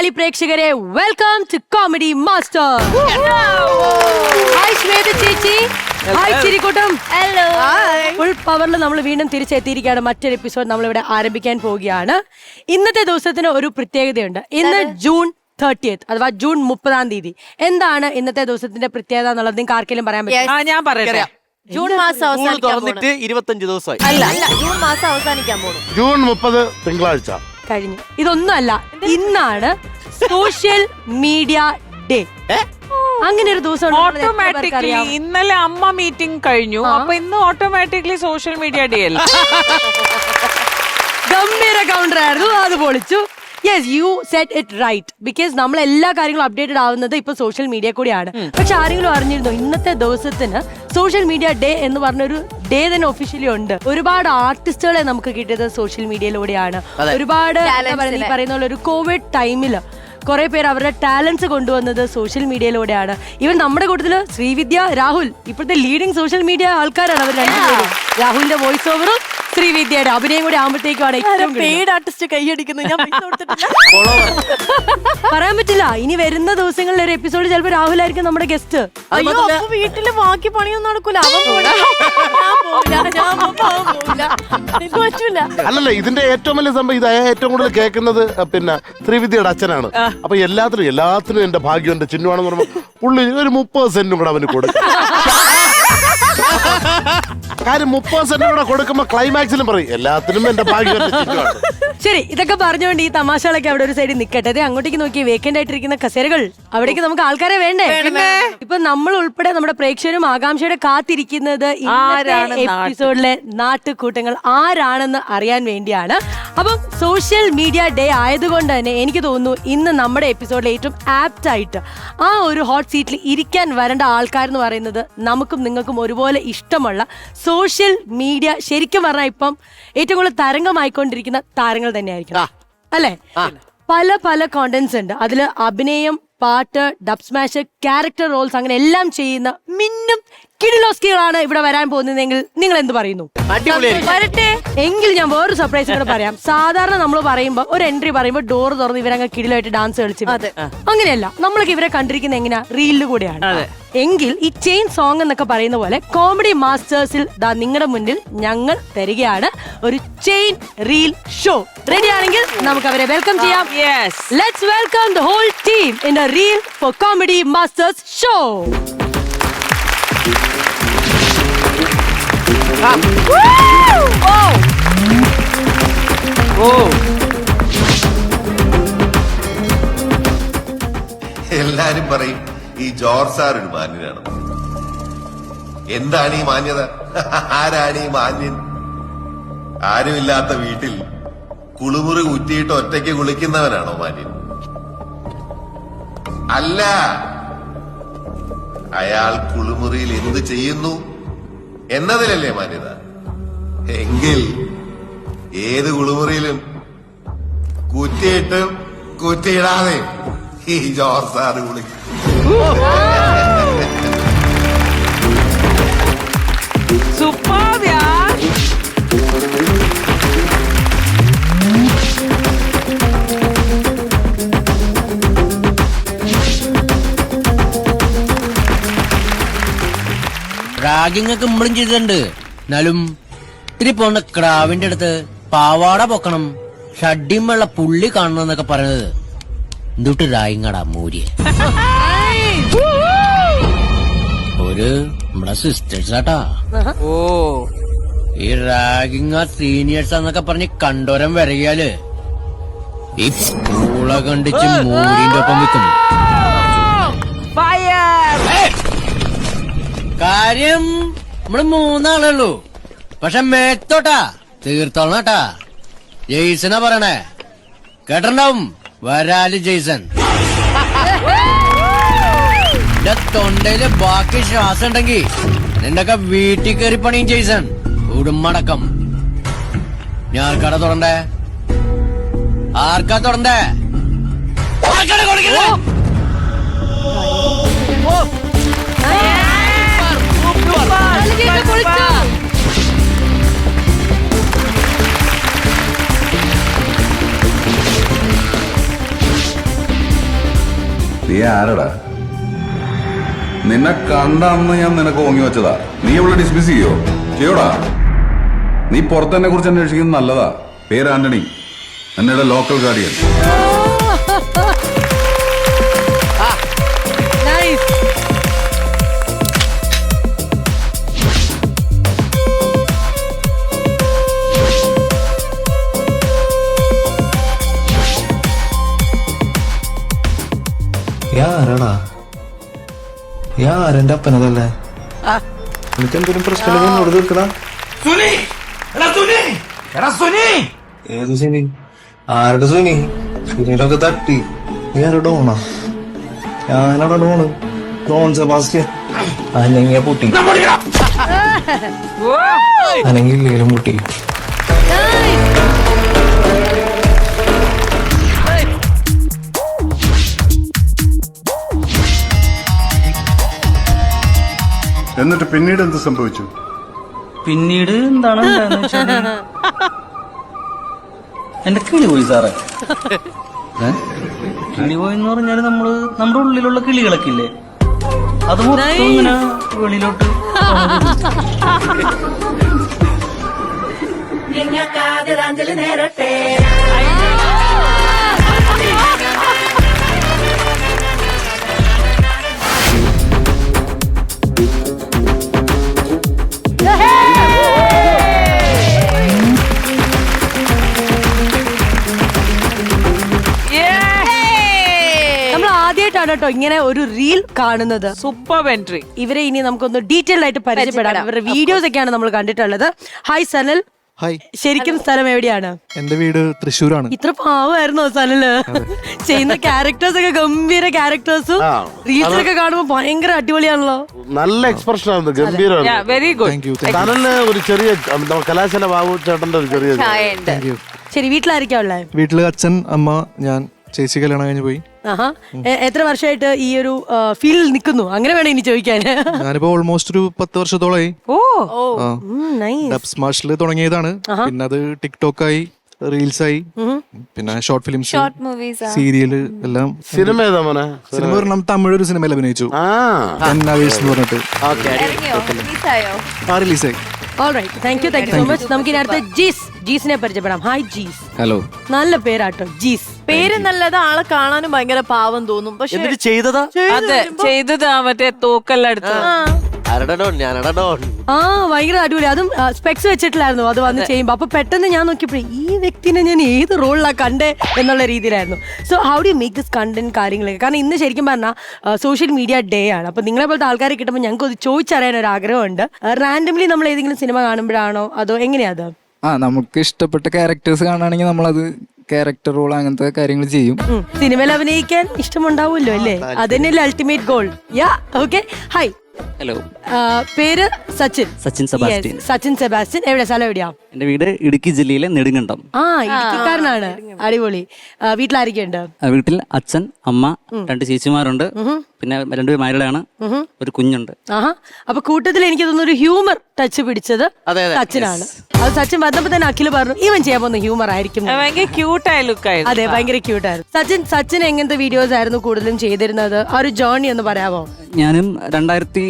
മലയാളി പ്രേക്ഷകരെ welcome to comedy master. Hi Shweta ചേച്ചി, hi ചിരിക്കൂട്ടം. Hello. Full പവറിൽ നമ്മൾ വീണ്ടും തിരിച്ചെത്തിയിരിക്കുകയാണ്. മറ്റൊരു എപ്പിസോഡ് നമ്മളിവിടെ ആരംഭിക്കാൻ പോവുകയാണ്. ഇന്നത്തെ ദിവസത്തിന് ഒരു പ്രത്യേകതയുണ്ട്. ഇന്ന് ജൂൺ 30th അഥവാ ജൂൺ 30 എന്താണ് ഇന്നത്തെ ദിവസത്തിന്റെ പ്രത്യേകത എന്നുള്ളത് നിങ്ങൾക്ക് ആർക്കെങ്കിലും പറയാൻ പറ്റും? ഞാൻ പറയാം. ജൂൺ മാസം തുറന്നിട്ട് 25 ദിവസമായി. അല്ല ജൂൺ മാസം അവസാനിക്കാൻ പോകുന്നു. ജൂൺ 30 തിങ്കളാഴ്ച കഴിഞ്ഞു. ഇതൊന്നുമല്ല, ഇന്നാണ് സോഷ്യൽ മീഡിയ ഡേ. അങ്ങനെ ഒരു ദിവസം ഓട്ടോമാറ്റിക്കലി ഇന്നലെ അമ്മ മീറ്റിംഗ് കഴിഞ്ഞു, അപ്പൊ ഇന്ന് ഓട്ടോമാറ്റിക്കലി സോഷ്യൽ മീഡിയ ഡേ അല്ല. ഗംഭീര കൗണ്ടർ ആയിരുന്നു, അത് പൊളിച്ചു. Yes, you set it right. Because നമ്മൾ എല്ലാ കാര്യങ്ങളും അപ്ഡേറ്റഡ് ആവുന്നത് ഇപ്പൊ സോഷ്യൽ മീഡിയ കൂടിയാണ്. പക്ഷെ ആരെങ്കിലും അറിഞ്ഞിരുന്നോ ഇന്നത്തെ ദിവസത്തിന് സോഷ്യൽ മീഡിയ ഡേ എന്ന് പറഞ്ഞൊരു ഡേ തന്നെ ഒഫീഷ്യലി ഉണ്ട്. ഒരുപാട് ആർട്ടിസ്റ്റുകളെ നമുക്ക് കിട്ടിയത് സോഷ്യൽ മീഡിയയിലൂടെയാണ്. ഒരുപാട് പറയുന്ന പോലെ ഒരു കോവിഡ് ടൈമില് കുറെ പേര് അവരുടെ ടാലൻസ് കൊണ്ടുവന്നത് സോഷ്യൽ മീഡിയയിലൂടെയാണ്. ഈവൻ നമ്മുടെ കൂട്ടത്തില് ശ്രീവിദ്യ, രാഹുൽ ഇപ്പോഴത്തെ ലീഡിങ് സോഷ്യൽ മീഡിയ ആൾക്കാരാണ് അവർ രണ്ടുപേരും. രാഹുലിന്റെ വോയിസ് ഓവറും ശ്രീവിദ്യയുടെ അഭിനയം കൂടി ആകുമ്പോഴത്തേക്കാണ് പെയ്ഡ് ആർട്ടിസ്റ്റ് കൈയടിക്കുന്നത്. ഞാൻ പറയാൻ പറ്റില്ല. ഇനി വരുന്ന ദിവസങ്ങളിൽ ഒരു എപ്പിസോഡ് ചിലപ്പോൾ രാഹുലായിരിക്കും നമ്മുടെ ഗസ്റ്റ്. അയ്യോ, വീട്ടില് ബാക്കി പണിയൊന്നും നടക്കൂല. അല്ലല്ല, ഇതിന്റെ ഏറ്റവും വലിയ സംഭവം ഇത് ഏറ്റവും കൂടുതൽ കേൾക്കുന്നത് പിന്നെ ശ്രീവിദ്യയുടെ അച്ഛനാണ്. അപ്പൊ എല്ലാത്തിനും എന്റെ ഭാഗ്യം എന്റെ ചിഹ്നമാണെന്ന് പറയുമ്പോൾ പുള്ളി ഒരു 30 സെന്റും കൂടെ അവന് കൊടുക്കും. കാര്യം 30 സെന്റും കൂടെ കൊടുക്കുമ്പോ ക്ലൈമാക്സിലും പറയും എല്ലാത്തിനും എന്റെ ഭാഗ്യം. ശരി, ഇതൊക്കെ പറഞ്ഞുകൊണ്ട് ഈ തമാശകളൊക്കെ അവിടെ ഒരു സൈഡിൽ നിൽക്കട്ടെ. അതെ, അങ്ങോട്ടേക്ക് നോക്കി വേക്കന്റ് ആയിട്ടിരിക്കുന്ന കസേരകൾ, അവിടേക്ക് നമുക്ക് ആൾക്കാരെ വേണ്ടേ? ഇപ്പൊ നമ്മൾ ഉൾപ്പെടെ നമ്മുടെ പ്രേക്ഷകരും ആകാംക്ഷയുടെ കാത്തിരിക്കുന്നത് എപ്പിസോഡിലെ നാട്ടുകൂട്ടങ്ങൾ ആരാണെന്ന് അറിയാൻ വേണ്ടിയാണ്. അപ്പം സോഷ്യൽ മീഡിയ ഡേ ആയതുകൊണ്ട് തന്നെ എനിക്ക് തോന്നുന്നു ഇന്ന് നമ്മുടെ എപ്പിസോഡിൽ ഏറ്റവും ആപ്റ്റ് ആയിട്ട് ആ ഒരു ഹോട്ട് സീറ്റിൽ ഇരിക്കാൻ വരേണ്ട ആൾക്കാരെന്ന് പറയുന്നത് നമുക്കും നിങ്ങൾക്കും ഒരുപോലെ ഇഷ്ടമുള്ള സോഷ്യൽ മീഡിയ ശരിക്കും പറഞ്ഞാൽ ഇപ്പം ഏറ്റവും കൂടുതൽ തരംഗമായിക്കൊണ്ടിരിക്കുന്ന താരങ്ങൾ തന്നെയായിരിക്കും അല്ലെ? പല പല കോണ്ടന്റ്സ് ഉണ്ട്. അതില് അഭിനയം, പാട്ട്, ഡബ് സ്മാഷ്, ക്യാരക്ടർ റോൾസ്, അങ്ങനെ എല്ലാം ചെയ്യുന്ന മിന്നും കിടിലോസ്കികളാണ് ഇവിടെ വരാൻ പോകുന്നതെങ്കിൽ നിങ്ങൾ എന്ത് പറയുന്നു? വരട്ടെ. എങ്കിൽ ഞാൻ വേറൊരു സർപ്രൈസ് കൂടെ പറയാം. സാധാരണ നമ്മൾ പറയുമ്പോ ഒരു എൻട്രി പറയുമ്പോൾ ഡോർ തുറന്ന് ഇവരങ്ങ് കിടിലായിട്ട് ഡാൻസ് കളിച്ചു. അങ്ങനെയല്ല, നമ്മളൊക്കെ ഇവരെ കണ്ടിരിക്കുന്ന എങ്ങനെയാ? റീലിൽ കൂടെയാണ്. എങ്കിൽ ഈ ചെയിൻ സോങ് എന്നൊക്കെ പറയുന്ന പോലെ കോമഡി മാസ്റ്റേഴ്സിൽ നിങ്ങളുടെ മുന്നിൽ ഞങ്ങൾ തരികയാണ് ഒരു ചെയിൻ റീൽ ഷോ. റെഡി ആണെങ്കിൽ നമുക്ക് അവരെ വെൽക്കം ചെയ്യാം. Let's welcome the whole team in a reel for comedy masters show. എല്ലാരും പറയും ഈ ജോർജ് സാർ ഒരു മാന്യനാണ്. എന്താണ് ഈ മാന്യത? ആരാണ് ഈ മാന്യൻ? ആരുമില്ലാത്ത വീട്ടിൽ കുളിമുറി കുറ്റിയിട്ട് ഒറ്റയ്ക്ക് കുളിക്കുന്നവനാണോ മാന്യൻ? അല്ല, അയാൾ കുളിമുറിയിൽ എന്ത് ചെയ്യുന്നു എന്നതിലല്ലേ മാന്യത. എങ്കിൽ ഏത് കുളിമുറിയിലും കുറ്റിയിട്ടും കുറ്റിയിടാതെ ഈ ജോർജ് സാറ് കുളിക്കും. റാഗിങ് ഒക്കെ നമ്മളും ചെയ്തിട്ടുണ്ട്. എന്നാലും ഇത്തിരി പോന്ന ക്രാവിന്റെ അടുത്ത് പാവാട പൊക്കണം, ഷഡ്ഡിയും വെള്ള പുള്ളി കാണണം എന്നൊക്കെ പറയുന്നത് എന്തുട്ട് റായിങ്ങടാ മൂര്യ. ഒരു നമ്മുടെ സിസ്റ്റേഴ്സ് ആട്ടാ. ഈ റാഗിങ് സീനിയേഴ്സ് എന്നൊക്കെ പറഞ്ഞ് കണ്ടോരം വരകിയാല് ഈ പൂള കണ്ടിച്ച് മൂരിന്റെ ഒപ്പം വിൽക്കും. കാര്യം നമ്മള് 3 ആളുള്ളൂ, പക്ഷെ മേത്തോട്ടാ തീർത്തോളണം കേട്ടാ. ജെയ്സനാ പറയണേ, കേട്ടിട്ടുണ്ടാവും. വരാല് ജെയ്സൺ. എന്റെ തൊണ്ടയില് ബാക്കി ശ്വാസം ഉണ്ടെങ്കി നിന്റെയൊക്കെ വീട്ടിൽ കയറി പണിയും ജെയ്സൺ. ഉടുമടക്കം. ഞാൻ ആർക്കാടാ തുടണ്ടേ? ആർക്കാ തുടണ്ടേ? ആർക്കാടാ കൊടുക്കണേ? ആരടാ? നിന്നെ കണ്ട അന്ന് ഞാൻ നിനക്ക് ഓങ്ങി വെച്ചതാ. നീ ഇവിടെ ഡിസ്മിസ് ചെയ്യോടാ? നീ പുറത്തെന്നെ കുറിച്ച് അന്വേഷിക്കുന്നത് നല്ലതാ. പേര് ആന്റണി, എന്നയുടെ ലോക്കൽ ഗാർഡിയൻ. ആരാടാ? ആരെന്റെ അപ്പനതല്ലേ? എനിക്കെന്തെങ്കിലും പ്രശ്നം എന്നോട് തീർക്കടാ. ഏത് സുനി? ആരുടെ സുനി? സുനിയിലൊക്കെ തട്ടി. നീ ആരുടെ ഡോണാ? ഞാനടാ ഡോണ്. Don Sebastian. അനങ്ങിയ പൊട്ടി, അനങ്ങില്ലേലും പൊട്ടി. എന്നിട്ട് പിന്നീട് എന്ത് സംഭവിച്ചു? പിന്നീട് എന്താണ് എന്റെ കിളി പോയി സാറേ. കിളി പോയെന്ന് പറഞ്ഞാല് നമ്മുടെ ഉള്ളിലുള്ള കിളികളൊക്കെ ഇല്ലേ, അത് മൊത്തം ഇങ്ങനെ വെളിയിലോട്ട് കേട്ടോ ഇങ്ങനെ ഒരു റീൽ കാണുന്നത്. Super entry. ഇവരെ ഇനി നമുക്കൊന്ന് ഡീറ്റെയിൽ ആയിട്ട് പരിചയപ്പെടാം. ഇവരുടെ വീഡിയോസ് ഒക്കെയാണ് നമ്മൾ കണ്ടിട്ടുള്ളത്. ഹായ് സനൽ. ഹായ്. ശരിക്കും സ്ഥലം എവിടെയാണ്? എന്റെ വീട് തൃശ്ശൂരാണ്. ഇത്ര പാവമായിരുന്നോ സനല്? ചെയ്യുന്ന ക്യാരക്ടേഴ്സ് ഒക്കെ ഗംഭീര ക്യാരക്ടേഴ്സും റീൽസ് ഒക്കെ കാണുമ്പോ ഭയങ്കര അടിപൊളിയാണല്ലോ. നല്ല എക്സ്പ്രഷൻ ആണ്, ഗംഭീരമാണ്. Very good. Thank you. സനലിന് ഒരു ചെറിയ കലാശാല ബാബു ചേട്ടന്റെ ഒരു ചെറിയ താങ്ക് യു. ശരി, വീട്ടിലായിരിക്കാ ഉള്ളേ? വീട്ടില് അച്ഛൻ, അമ്മ, ഞാൻ. ചേച്ചി കല്യാണം കഴിഞ്ഞ് പോയി. എത്ര വർഷമായിട്ട് ഈ ഒരു ഫീൽഡിൽ നിൽക്കുന്നു അങ്ങനെ വേണം ഇനി ചോദിക്കാൻ? ഞാനിപ്പോ ഓൾമോസ്റ്റ് ഒരു 10 വർഷത്തോളായി. ഡബ് സ്മാഷില് തുടങ്ങിയതാണ്, പിന്നെ അത് ടിക്ടോക്ക് ആയി, റീൽസ് ആയി, പിന്നെ ഷോർട്ട് ഫിലിംസ്, സീരിയല് എല്ലാം. സിനിമ ഏതാ മോനെ? സിനിമ പറഞ്ഞാൽ തമിഴ് ഒരു സിനിമയിൽ അഭിനയിച്ചു, എന്ന് പറഞ്ഞിട്ട്. റിലീസായി. Thank you so much. നമുക്ക് ഇനി അടുത്ത ജീസിനെ പരിചയപ്പെടാം. ഹായ് ജീസ്. ഹലോ. നല്ല പേരാട്ടോ ജീസ്. പേര് നല്ലത്, ആളെ കാണാനും ഭയങ്കര പാവം തോന്നും. പക്ഷെ എന്നിട്ട് ചെയ്തതാ? അതെ, ചെയ്തത് മറ്റേ തോക്കെല്ലാം ഭയങ്കര അടിപൊളി. അതും സ്പെക്സ് വെച്ചിട്ടില്ലായിരുന്നു അത് വന്ന് ചെയ്യുമ്പോ. അപ്പൊ പെട്ടെന്ന് ഞാൻ നോക്കിയപ്പോഴേ ഈ വ്യക്തിനെ ഞാൻ ഏത് റോളിലാ കണ്ടേ എന്നുള്ള രീതിയിലായിരുന്നു. So how do make this content കാര്യങ്ങളൊക്കെ? കാരണം ഇന്ന് ശരിക്കും പറഞ്ഞാൽ സോഷ്യൽ മീഡിയ ഡേ ആണ്. അപ്പൊ നിങ്ങളെ പോലത്തെ ആൾക്കാരെ കിട്ടുമ്പോൾ ഞങ്ങൾക്ക് അത് ചോദിച്ചറിയാൻ ഒരു ആഗ്രഹമുണ്ട്. റാൻഡംലി നമ്മൾ ഏതെങ്കിലും സിനിമ കാണുമ്പോഴാണോ അതോ എങ്ങനെയാ അത്? നമുക്ക് ഇഷ്ടപ്പെട്ട ക്യാരക്ടേഴ്സ് കാണുകയാണെങ്കിൽ നമ്മളത് ക്യാരക്ടർ റോൾ അങ്ങനത്തെ കാര്യങ്ങൾ ചെയ്യും. സിനിമയിൽ അഭിനയിക്കാൻ ഇഷ്ടമുണ്ടാവുമല്ലോ അല്ലേ? അതന്നെയല്ലേ ultimate goal. Yeah okay. Hi. Hello. പേര് സച്ചിൻ. സച്ചിൻ സെബാസ്റ്റ്യൻ. എവിടെ സ്ഥലം എവിടെയാ? എന്റെ വീട് ഇടുക്കി ജില്ലയിലെ നെടുങ്കണ്ടം. ഇടുക്കിക്കാരനാണ്. അടിപൊളി. വീട്ടിലായിരിക്കുന്നുണ്ട്? വീട്ടിൽ അച്ഛൻ, അമ്മ, 2 ചേച്ചിമാരുണ്ട്, പിന്നെ 2 മാരീഡാണ്, ഒരു കുഞ്ഞുണ്ട്. അപ്പൊ കൂട്ടത്തിൽ എനിക്ക് തോന്നുന്നു ഒരു ഹ്യൂമർ ടച്ച് പിടിച്ചത് സച്ചിനാണ്. അത് സച്ചിൻ വന്നപ്പോ തന്നെ അഖില് പറഞ്ഞു ഇവൻ ചെയ്യാൻ പോകുന്ന ഹ്യൂമർ ആയിരിക്കും. ഭയങ്കര ക്യൂട്ടായ ലുക്കായിരുന്നു. അതെ, ഭയങ്കര ക്യൂട്ടായിരുന്നു. സച്ചിൻ എങ്ങനത്തെ വീഡിയോസ് ആയിരുന്നു കൂടുതലും ചെയ്തിരുന്നത്? ആ ഒരു ജേർണി ഒന്ന് പറയാമോ? ഞാനും 2019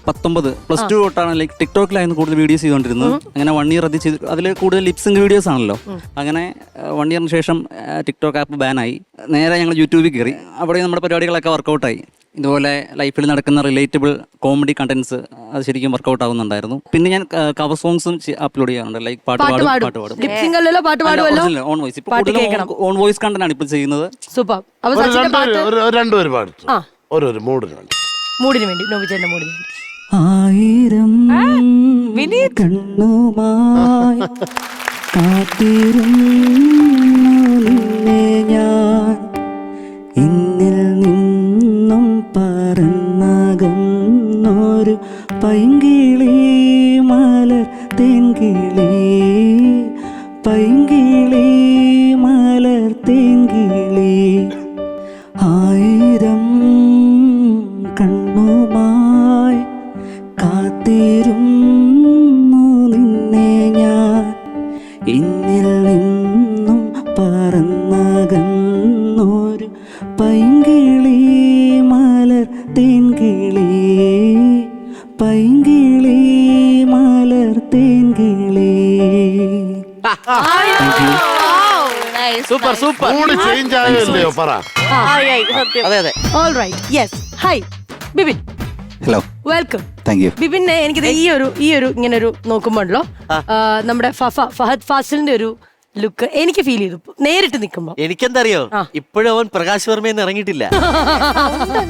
+2 തൊട്ടാണ് ലൈക്ക് ടിക്ടോക്കിലായിരുന്നു കൂടുതൽ വീഡിയോസ് ചെയ്തുകൊണ്ടിരുന്നത്. അങ്ങനെ 1 ഇയർ അത് ചെയ്തു. അതിൽ കൂടുതൽ ലിപ്സിംഗ് വീഡിയോസ് ആണല്ലോ. അങ്ങനെ 1 ഇയറിന് ശേഷം ടിക്ടോക്ക് ആപ്പ് ബാനായി. നേരെ ഞങ്ങൾ യൂട്യൂബിൽ കയറി. അവിടെ നമ്മുടെ പരിപാടികളൊക്കെ വർക്കൗട്ടായി. ഇതുപോലെ ലൈഫിൽ നടക്കുന്ന റിലേറ്റബിൾ കോമഡി കണ്ടന്റ്സ് അത് ശരിക്കും വർക്കൗട്ട് ആവുന്നുണ്ടായിരുന്നു. പിന്നെ ഞാൻ കവർ സോങ്സും അപ്ലോഡ് ചെയ്യാറുണ്ട്. ലൈക്ക് പാട്ട് പാടും. ഓൺ വോയിസ് കണ്ടന്റ് ആണ് ഇപ്പോൾ ചെയ്യുന്നത്. സൂപ്പർ. മൂഡിന് വേണ്ടി നോബിച്ചേട്ടന്റെ മൂഡിന് വേണ്ടി. 1000 കണ്ണുമായി കാത്തിരുന്നു നിന്നെ ഞാൻ, ഇന്നിൽ നിന്നും പറന്നകന്നൊരു പൈങ്കിളി മലർ തേൻകിളി, പൈങ്കിളി മലർ തേൻകിളി. 1000 കണ്ണുമായി കാത്തിരുന്നു നിന്നെ ഞാൻ, ഇന്നിൽ നിന്നും പറന്നകന്നൊരു പൈങ്കിളി കിളി മലർത്തേങ്കിളി. Super super. മൂഡ് ചേഞ്ച് ആയല്ലോ പറ. സത്യം. അതെ അതെ. All right yes hi Bibin hello, welcome. Thank you. ബിബിനെ എനിക്കിത് ഈ ഒരു ഇങ്ങനെ ഒരു നോക്കുമ്പോഴല്ലോ നമ്മുടെ ഫഹദ് ഫാസിലിന്റെ ഒരു ലുക്ക് എനിക്ക് ഫീൽ ചെയ്തു നേരിട്ട് നിൽക്കുമ്പോ. എനിക്കെന്തറിയോ, ഇപ്പോഴും അവൻ പ്രകാശ് വർമ്മയെന്ന് ഇറങ്ങിയിട്ടില്ല.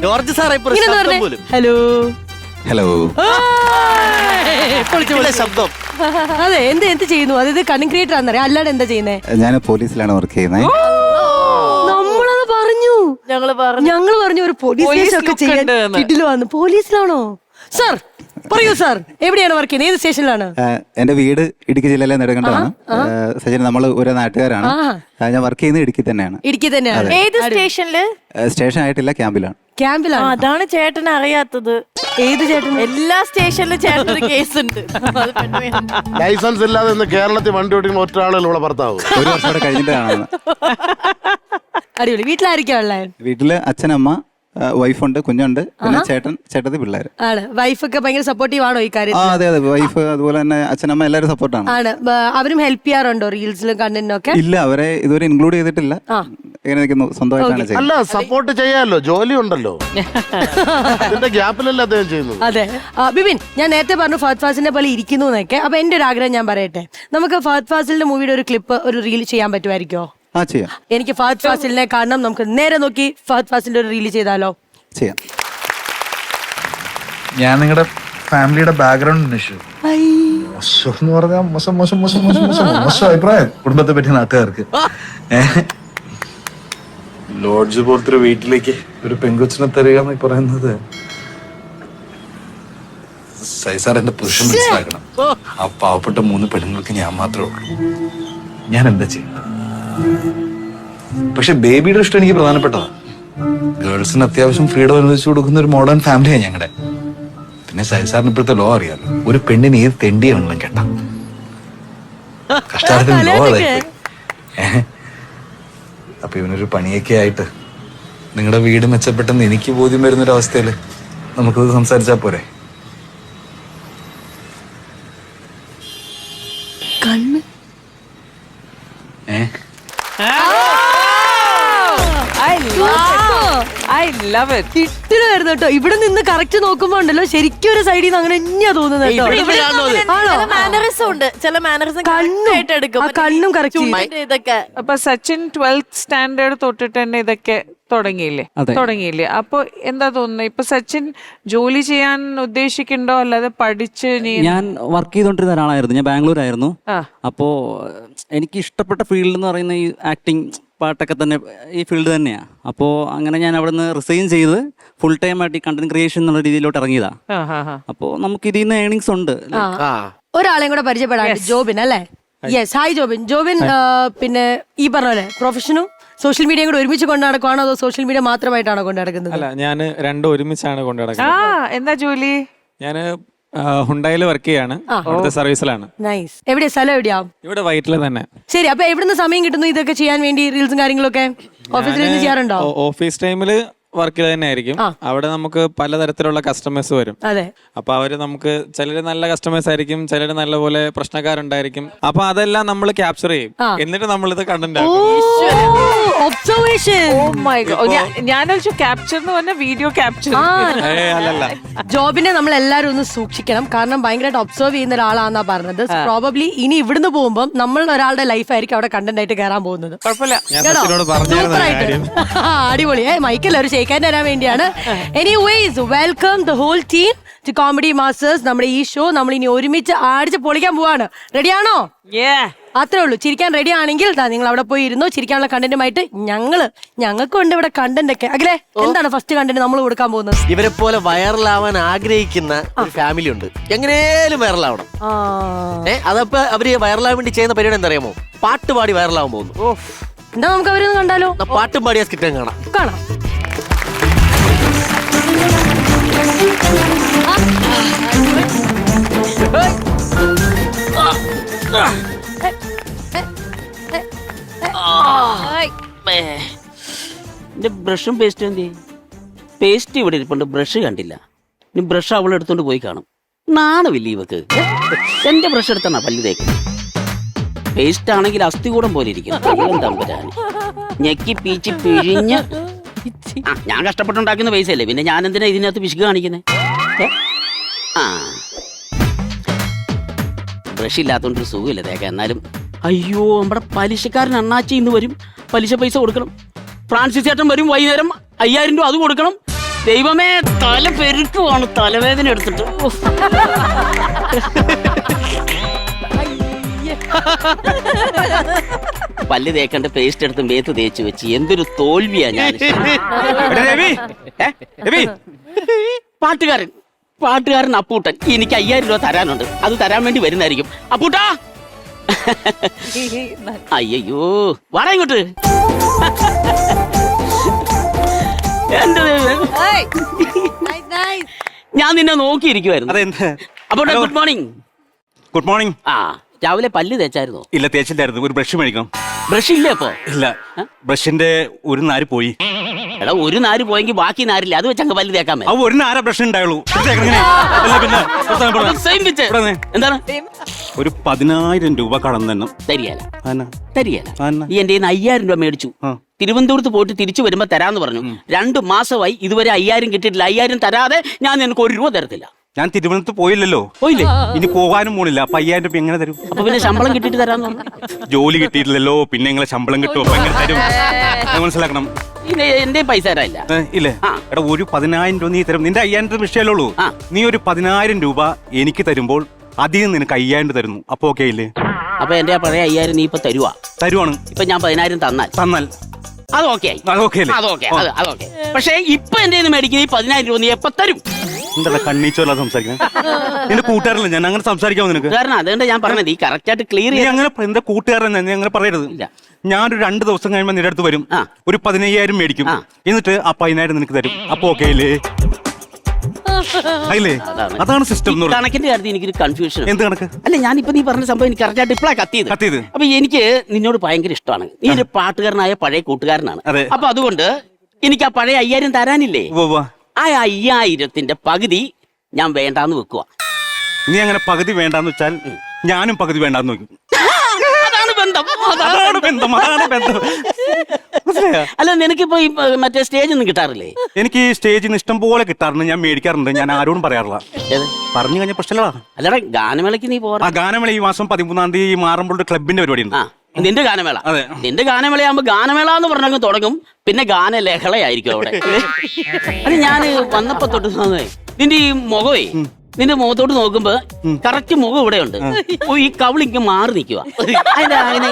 ജോർജ് സാറേ പോലും. Hello hello. ശബ്ദം. അതെ എന്ത് ചെയ്യുന്നു? അതായത് കണ്ടന്റ് ക്രിയേറ്റർ ആണെന്നറിയാം, അല്ലാതെ എന്താ ചെയ്യുന്നേ? ഞാൻ പോലീസിലാണ് വർക്ക് ചെയ്യുന്നത്. നമ്മളത് പറഞ്ഞു, ഞങ്ങള് പറഞ്ഞു ഒരു പോലീസ് ഒക്കെ ചെയ്യാൻ കിട്ടില്ല വന്നു. പോലീസിലാണോ സാർ? പറയൂ സാർ, എവിടെയാണ് വർക്ക് ചെയ്യുന്നത്? ഏത് സ്റ്റേഷനിലാണ്? എന്റെ വീട് ഇടുക്കി ജില്ലയിലെ നെടുങ്കണ്ടമാണ്. സച്ചിൻ, നമ്മൾ ഒരു നാട്ടുകാരാണ്. ഞാൻ വർക്ക് ചെയ്യുന്നത് ഇടുക്കി തന്നെയാണ്. ഇടുക്കി തന്നെയാണ്. ഏത് സ്റ്റേഷനില്? സ്റ്റേഷൻ ആയിട്ടില്ല, ക്യാമ്പിലാണ്. ക്യാമ്പിലാണ്. അതാണ് ചേട്ടൻ അറിയാത്തത്. ഏത് ചേട്ടൻ? എല്ലാ സ്റ്റേഷനിലും ചേട്ടന് കേസ് ഉണ്ട്. ലൈസൻസ് ഇല്ലാതെ ഇന്ന് കേരളത്തിൽ വണ്ടി ഓടിക്കുന്ന ഒറ്റ ആളുകളുള്ള ഭർത്താവ്. ഒരു വർഷം കൂടെ കഴിഞ്ഞിട്ടാണ്. അടിപൊളി. വീട്ടിലായിരിക്കും ഉള്ളത്? വീട്ടില് അച്ഛനമ്മ, വൈഫുണ്ട്, കുഞ്ഞുണ്ട്, പിന്നെ ചേട്ടത്തി പിള്ളേര്. ആണ്. വൈഫൊക്കെ ഭയങ്കര സപ്പോർട്ടീവ് ആണോ ഈ കാര്യത്തിൽ? അതെ അതെ, വൈഫ് അതുപോലെ തന്നെ അച്ഛനമ്മ എല്ലാവരും സപ്പോർട്ടാണ്. ആണ്. അവരും ഹെൽപ്പ് ചെയ്യാറുണ്ടോ റീൽസിലും കണ്ടന്റിനും ഒക്കെ? ഇല്ല, അവരെ ഇതുവരെ ഇൻക്ലൂഡ് ചെയ്തിട്ടില്ല. എങ്ങനെ നിൽക്കുന്നു, സ്വന്തമായിട്ടാണ് ചെയ്യുന്നത്. അല്ല, സപ്പോർട്ട് ചെയ്യാമല്ലോ, ജോലി ഉണ്ടല്ലോ. അതിന്റെ ഗ്യാപ്പിലല്ല അദ്ദേഹം ചെയ്യുന്നത്. അതെ. ബിബിൻ, ഞാൻ നേരത്തെ പറഞ്ഞു ഫഹദ് ഫാസിലിനെ പോലെ ഇരിക്കുന്നു എന്നൊക്കെ. അപ്പൊ എന്റെ ഒരു ആഗ്രഹം ഞാൻ പറയട്ടെ, നമുക്ക് ഫഹദ് ഫാസിലിന്റെ മൂവിയുടെ ഒരു ക്ലിപ്പ്, ഒരു റീൽ ചെയ്യാൻ പറ്റുമായിരിക്കോ? ചെയ്യാം. എനിക്ക് ഫഹദ് ഫാസിലിനെ കാണണം. നമുക്ക് നേരെ നോക്കി ഫഹദ് ഫാസിലിന്റെ ഒരു റീൽ ചെയ്താലോ? ചെയ്യാം. ഞാൻ നിങ്ങളുടെ ഫാമിലിയുടെ ബാക്ക്ഗ്രൗണ്ട് അന്വേഷിച്ചു. മോശം എന്ന് പറഞ്ഞാൽ മോശം അഭിപ്രായം കുടുംബത്തെ പറ്റി നാട്ടുകാർക്ക്. ലോഡ്ജ് പോലത്തെ ഒരു വീട്ടിലേക്ക് ഒരു പെൺകൊച്ചിനെ തരിക എന്ന് പറയുന്നത്, സൈസാർ എന്റെ പുരുഷൻ മനസ്സിലാക്കണം. ആ പാവപ്പെട്ട 3 പെണ്ണുങ്ങൾക്ക് ഞാൻ മാത്രമേ ഉള്ളൂ. ഞാൻ എന്താ ചെയ്യുന്നത്? പക്ഷെ ബേബിയുടെ ഇഷ്ടം എനിക്ക് പ്രധാനപ്പെട്ടതാ. ഗേൾസിന് അത്യാവശ്യം ഫ്രീഡം അനുവദിച്ചു കൊടുക്കുന്ന ഒരു മോഡേൺ ഫാമിലിയാണ് ഞങ്ങളുടെ. പിന്നെ സൈസാറിന് ഇപ്പോഴത്തെ ലോ അറിയാലോ, ഒരു പെണ്ണിന് ഏത് തെണ്ടിയാണെന്നും കേട്ട കഷ്ടാർത്ഥത്തിന് ലോ അതായിപ്പോയി. അപ്പൊ ഇവനൊരു പണിയൊക്കെ ആയിട്ട് നിങ്ങളുടെ വീട് മെച്ചപ്പെട്ടെന്ന് എനിക്ക് ബോധ്യം വരുന്നൊരവസ്ഥയില് നമുക്കത് സംസാരിച്ചാ പോരെ? കണ്ണ് ഇട്ടിലായിരുന്നു കേട്ടോ. ഇവിടെ നിന്ന് കറക്റ്റ് നോക്കുമ്പോ ഉണ്ടല്ലോ, ശരിക്കും ഒരു സൈഡിൽ നിന്ന് അങ്ങനെ തന്നെയാ തോന്നുന്നത് കേട്ടോ. മാനറിസം ഉണ്ട്, ചില മാനറിസം കണ്ണും കറക്റ്റ്. ഇതൊക്കെ അപ്പൊ സച്ചിൻ 12th സ്റ്റാൻഡേർഡ് തൊട്ടിട്ട് തന്നെ ഇതൊക്കെ തുടങ്ങിയില്ലേ? അപ്പൊ എന്താ തോന്നുന്നത്, ഇപ്പൊ സച്ചിൻ ജോലി ചെയ്യാൻ ഉദ്ദേശിക്കണ്ടോ, അല്ലാതെ പഠിച്ച്? ഞാൻ വർക്ക് ചെയ്തോണ്ടിരുന്ന ഒരാളായിരുന്നു. ഞാൻ ബാംഗ്ലൂരായിരുന്നു. അപ്പോ എനിക്ക് ഇഷ്ടപ്പെട്ട ഫീൽഡ് എന്ന് പറയുന്ന ഈ ആക്ടിങ്, പാട്ടൊക്കെ തന്നെ ഈ ഫീൽഡ് തന്നെയാണ്. അപ്പോൾ അങ്ങനെ ഞാൻ അവിടെ നിന്ന് റിസൈൻ ചെയ്ത് ഫുൾ ടൈം ആയിട്ട് ഈ കണ്ടന്റ് ക്രിയേഷൻ എന്നുള്ള രീതിയിലോട്ട് ഇറങ്ങിയതാ. അപ്പോൾ നമുക്ക് ഇതിൽ നിന്ന് ഏണിങ്സ് ഉണ്ട്. ഒരാളെയും കൂടെ പരിചയപ്പെടാൻ, ജോബിൻ അല്ലേ? Yes, hi Jobin. ജോബിൻ പിന്നെ ഈ പറഞ്ഞ പോലെ പ്രൊഫഷനും സോഷ്യൽ മീഡിയയും കൂടെ ഒരുമിച്ച് കൊണ്ടു നടക്കുവാണോ, അതോ സോഷ്യൽ മീഡിയ മാത്രമായിട്ടാണോ കൊണ്ടു നടക്കുന്നത്? അല്ല, ഞാൻ രണ്ടും ഒരുമിച്ചാണ് കൊണ്ടു നടക്കുന്നത്. എന്താ ജോലി? ഞാൻ ഹുണ്ടായിൽ വർക്ക് ചെയ്യാണ്, അവിടുത്തെ സർവീസിലാണ്. നൈസ്. എവിടെയാ സ്ഥലം? എവിടെയാ? ഇവിടെ വൈറ്റില് തന്നെ. ശരി. അപ്പൊ എവിടുന്ന് സമയം കിട്ടുന്നു ഇതൊക്കെ ചെയ്യാൻ വേണ്ടി, റീൽസും കാര്യങ്ങളൊക്കെ? ഓഫീസിൽ നിന്ന് ചെയ്യാറുണ്ടോ? ഓഫീസ് ടൈമില് വർക്കിൽ തന്നെ ആയിരിക്കും. അവിടെ നമുക്ക് പലതരത്തിലുള്ള കസ്റ്റമേഴ്സ് വരും. അതെ. അപ്പൊ അവര് നമുക്ക് ചിലര് നല്ല കസ്റ്റമേഴ്സ് ആയിരിക്കും, ചിലര് നല്ലപോലെ പ്രശ്നക്കാരുണ്ടായിരിക്കും. അപ്പൊ അതെല്ലാം നമ്മൾ ക്യാപ്ചർ ചെയ്യും, എന്നിട്ട് നമ്മൾ ഇത് കണ്ടന്റ് ഞാൻ ക്യാപ്ചർ എന്ന് പറഞ്ഞ വീഡിയോ ക്യാപ്ചർ അല്ലല്ല. ജോബിനെ നമ്മൾ എല്ലാരും ഒന്ന് സൂക്ഷിക്കണം, കാരണം ഭയങ്കരമായിട്ട് ഒബ്സർവ് ചെയ്യുന്ന ഒരാളാന്നാ പറഞ്ഞത്. പ്രോബബ്ലി ഇനി ഇവിടുന്ന് പോകുമ്പോൾ നമ്മൾ ഒരാളുടെ ലൈഫായിരിക്കും അവിടെ കണ്ടന്റ് ആയിട്ട് കയറാൻ പോകുന്നത്. അടിപൊളി. മൈക്കല്ല, ഒരു ഷെയ്ക്കാൻ തരാൻ വേണ്ടിയാണ്. Anyways, welcome the whole team to comedy masters. നമ്മുടെ ഈ ഷോ നമ്മൾ ഇനി ഒരുമിച്ച് അടിച്ച് പൊളിക്കാൻ പോവാണ്. റെഡിയാണോ? അത്രേ ഉള്ളൂ. ചിരിക്കാൻ റെഡി ആണെങ്കിൽ നിങ്ങൾ അവിടെ പോയി ഇരുന്നോ. ചിരിക്കാനുള്ള കണ്ടന്റുമായിട്ട് ഞങ്ങൾക്കും ഉണ്ട് ഇവിടെ കണ്ടന്റ് ഒക്കെ. അഖിലേ, എന്താണ് ഫസ്റ്റ് കണ്ടന്റ് നമ്മൾ കൊടുക്കാൻ പോകുന്നത്? ഇവരെ പോലെ വൈറലാവാൻ ആഗ്രഹിക്കുന്ന ഒരു ഫാമിലി ഉണ്ട്. എങ്ങനെയും വൈറലാവണം. അതപ്പോ അവര് വൈറലാവാൻ വേണ്ടി ചെയ്യുന്ന പരിപാടി എന്താ അറിയാമോ? പാട്ടുപാടി വൈറലാവാൻ പോകുന്നു. എന്താ, നമുക്ക് അവരൊന്ന് കണ്ടാലോ? പാട്ടും പാടിയ സ്കിറ്റ് കാണാം. എന്റെ ബ്രഷും പേസ്റ്റും എന്ത്? പേസ്റ്റ് ഇവിടെ ഇരിപ്പുണ്ട്, ബ്രഷ് കണ്ടില്ല. ഇനി ബ്രഷ് അവളെടുത്തോണ്ട് പോയി കാണും. നാണമില്ല ഇവക്ക്. എന്റെ ബ്രഷ് എടുത്തണ പല്ല് തേക്ക്. പേസ്റ്റ് ആണെങ്കിൽ അസ്ഥികൂടം പോലെ ഇരിക്കും. തമ്പുരാന് ഞെക്കി പീച്ചി പിഴിഞ്ഞ്. ഞാൻ കഷ്ടപ്പെട്ടുണ്ടാക്കുന്ന പൈസ അല്ലേ, പിന്നെ ഞാൻ എന്തിനാ ഇതിനകത്ത് പിശുക്ക് കാണിക്കുന്നത്? ആ ബ്രഷ് ഇല്ലാത്തോണ്ടൊരു സുഖമില്ല തേക്ക. എന്നാലും അയ്യോ, നമ്മുടെ പലിശക്കാരൻ അണ്ണാച്ചി ഇന്ന് വരും, പലിശ പൈസ കൊടുക്കണം. ഫ്രാൻസിസ് ചേട്ടൻ വരും വൈകുന്നേരം, 5000 രൂപ അത് കൊടുക്കണം. ദൈവമേ, തല പെരുക്കുവാണ്, തലവേദന എടുത്തിട്ട്. പല്ല് തേക്കണ്ട പേസ്റ്റ് എടുത്ത് മേത്ത് തേച്ച് വെച്ച് എന്തൊരു തോൽവിയാ ഞാൻ. പാട്ടുകാരൻ അപ്പൂട്ടൻ എനിക്ക് 5000 രൂപ തരാനുണ്ട്. അത് തരാൻ വേണ്ടി വരുന്നതായിരിക്കും. അപ്പൂട്ടാ, അയ്യോ വാടാ ഇങ്ങോട്ട്. ഞാൻ നിന്നെ നോക്കിയിരിക്കുവായിരുന്നു. അപ്പൂട്ടാ, ഗുഡ് മോർണിംഗ്. Good morning. ആ, രാവിലെ പല്ല് തേച്ചായിരുന്നോ? ഇല്ല, തേച്ചില്ലായിരുന്നു. ഒരു ബ്രഷ് മേടിക്കണം. ബ്രഷ് ഇല്ലേ അപ്പൊ? ഇല്ല, ബ്രഷിന്റെ ഒരു നാര് പോയി. എടാ, ഒരു നാര് പോയെങ്കിൽ ബാക്കി നാരില്ല, അത് വെച്ച് അങ്ങ് പല്ല് തേക്കാൻ. ഒരു നാര ബ്രഷ് ഉണ്ടായുള്ളൂ. എന്താണ്? ഒരു 10000 രൂപ കടം തന്നെ തരികേല. നീ എന്റെ 5000 രൂപ മേടിച്ചു. തിരുവനന്തപുരത്ത് പോയിട്ട് തിരിച്ചു വരുമ്പോ തരാന്ന് പറഞ്ഞു. 2 മാസമായി ഇതുവരെ 5000 കിട്ടിയിട്ടില്ല. 5000 തരാതെ ഞാൻ നിനക്ക് 1 രൂപ തരത്തില്ല. ഞാൻ തിരുവനന്തപുരത്ത് പോയില്ലല്ലോ. പോയില്ലേ? ഇനി പോകാനും പോണില്ല. അപ്പൊ 5000 രൂപ എങ്ങനെ തരും? അപ്പൊ പിന്നെ ശമ്പളം കിട്ടിയിട്ട് തരാന്ന് പറഞ്ഞു. ജോലി കിട്ടിയിട്ടില്ലല്ലോ, പിന്നെ എങ്ങനെ ശമ്പളം കിട്ടും? അപ്പൊ എങ്ങനെ തരും? മനസ്സിലാക്കണം. എന്റെ പൈസ തരാനില്ല. ഇല്ലേ? എടാ, ഒരു 10000 രൂപ നീ തരും. നിന്റെ 5000 രൂപ വിഷയമല്ലുള്ളൂ. നീ ഒരു 10000 രൂപ എനിക്ക് തരുമ്പോൾ അധികം നിനക്ക് 5000 തരുന്നു. അപ്പൊ ഓക്കെ ഇല്ലേ? അപ്പൊ എന്റെ പഴയ 5000 നീ ഇപ്പൊ തരുവാണ്. ഇപ്പൊ ഞാൻ 10000 തന്നാൽ അത് ഓക്കെ ആയി. അതൊക്കെ. പക്ഷെ ഇപ്പൊ എന്റെ മേടിക്കുന്ന ഈ 10000 രൂപ നീ എപ്പ തരും? എന്താ കണ്ണീച്ചോല്ല സംസാരിക്കാൻ? എന്റെ കൂട്ടുകാരല്ല ഞാൻ, അങ്ങനെ സംസാരിക്കാമോ നിനക്ക്? അതുകൊണ്ട് ഞാൻ പറഞ്ഞത് ഈ കറക്റ്റ് ആയിട്ട് ക്ലിയർ നീ അങ്ങനെ എന്റെ കൂട്ടുകാരൻ നീ അങ്ങനെ പറയരുത്. ഞാനൊരു 2 ദിവസം കഴിയുമ്പോൾ നിന്റെ അടുത്ത് വരും, ഒരു 15000 മേടിക്കും, എന്നിട്ട് ആ 10000 നിനക്ക് തരും. അപ്പൊ ഓക്കെ ഇല്ലേ? അതാണ് സിസ്റ്റം. കണക്കിന്റെ കാര്യത്തിൽ എനിക്കൊരു കൺഫ്യൂഷൻ. എന്ത് കണക്ക്? അല്ല, ഞാനിപ്പോ നീ പറഞ്ഞ സംഭവം എനിക്ക് കറക്റ്റ് ആയിട്ട് ഇപ്പോഴാണ് കത്തിയത്. അപ്പൊ എനിക്ക് നിന്നോട് ഭയങ്കര ഇഷ്ടമാണ്. നീ ഒരു പാട്ടുകാരനായ പഴയ കൂട്ടുകാരനാണ്. അപ്പൊ അതുകൊണ്ട് എനിക്ക് ആ പഴയ 5000 തരാനില്ലേ? ആ 5000ന്റെ പകുതി ഞാൻ വേണ്ടാന്ന് വെക്കുക. നീ അങ്ങനെ പകുതി വേണ്ടാന്ന് വെച്ചാൽ ഞാനും പകുതി വേണ്ടാന്ന് വെക്കും. അല്ല, നിനക്കിപ്പോ മറ്റേ സ്റ്റേജ് ഒന്നും കിട്ടാറില്ലേ? എനിക്ക് സ്റ്റേജിൽ നിന്ന് ഇഷ്ടം പോലെ കിട്ടാറുണ്ട്. ഞാൻ മേടിക്കാറുണ്ട്. ഞാൻ ആരോടും പറയാറില്ല. പറഞ്ഞു കഴിഞ്ഞ പ്രശ്നമല്ല. അല്ലടാ, ഗാനമേളക്ക് നീ പോരാ. ഗാനമേള ഈ മാസം 13-ാം തീയതി മാറമ്പോൾ ക്ലബിന്റെ പരിപാടി ഉണ്ട്. നിന്റെ ഗാനമേള? നിന്റെ ഗാനമേളയാകുമ്പോ ഗാനമേള എന്ന് പറഞ്ഞങ്ങ് തുടങ്ങും, പിന്നെ ഗാനലഹളയായിരിക്കും അവിടെ. അത് ഞാൻ വന്നപ്പോ തൊട്ട് നിന്റെ ഈ മുഖമേ, നിന്റെ മുഖത്തോട്ട് നോക്കുമ്പോ കറക്റ്റ് മുഖം ഇവിടെ ഉണ്ട്. ഈ കവിളിക്ക് മാറി നിൽക്കുക.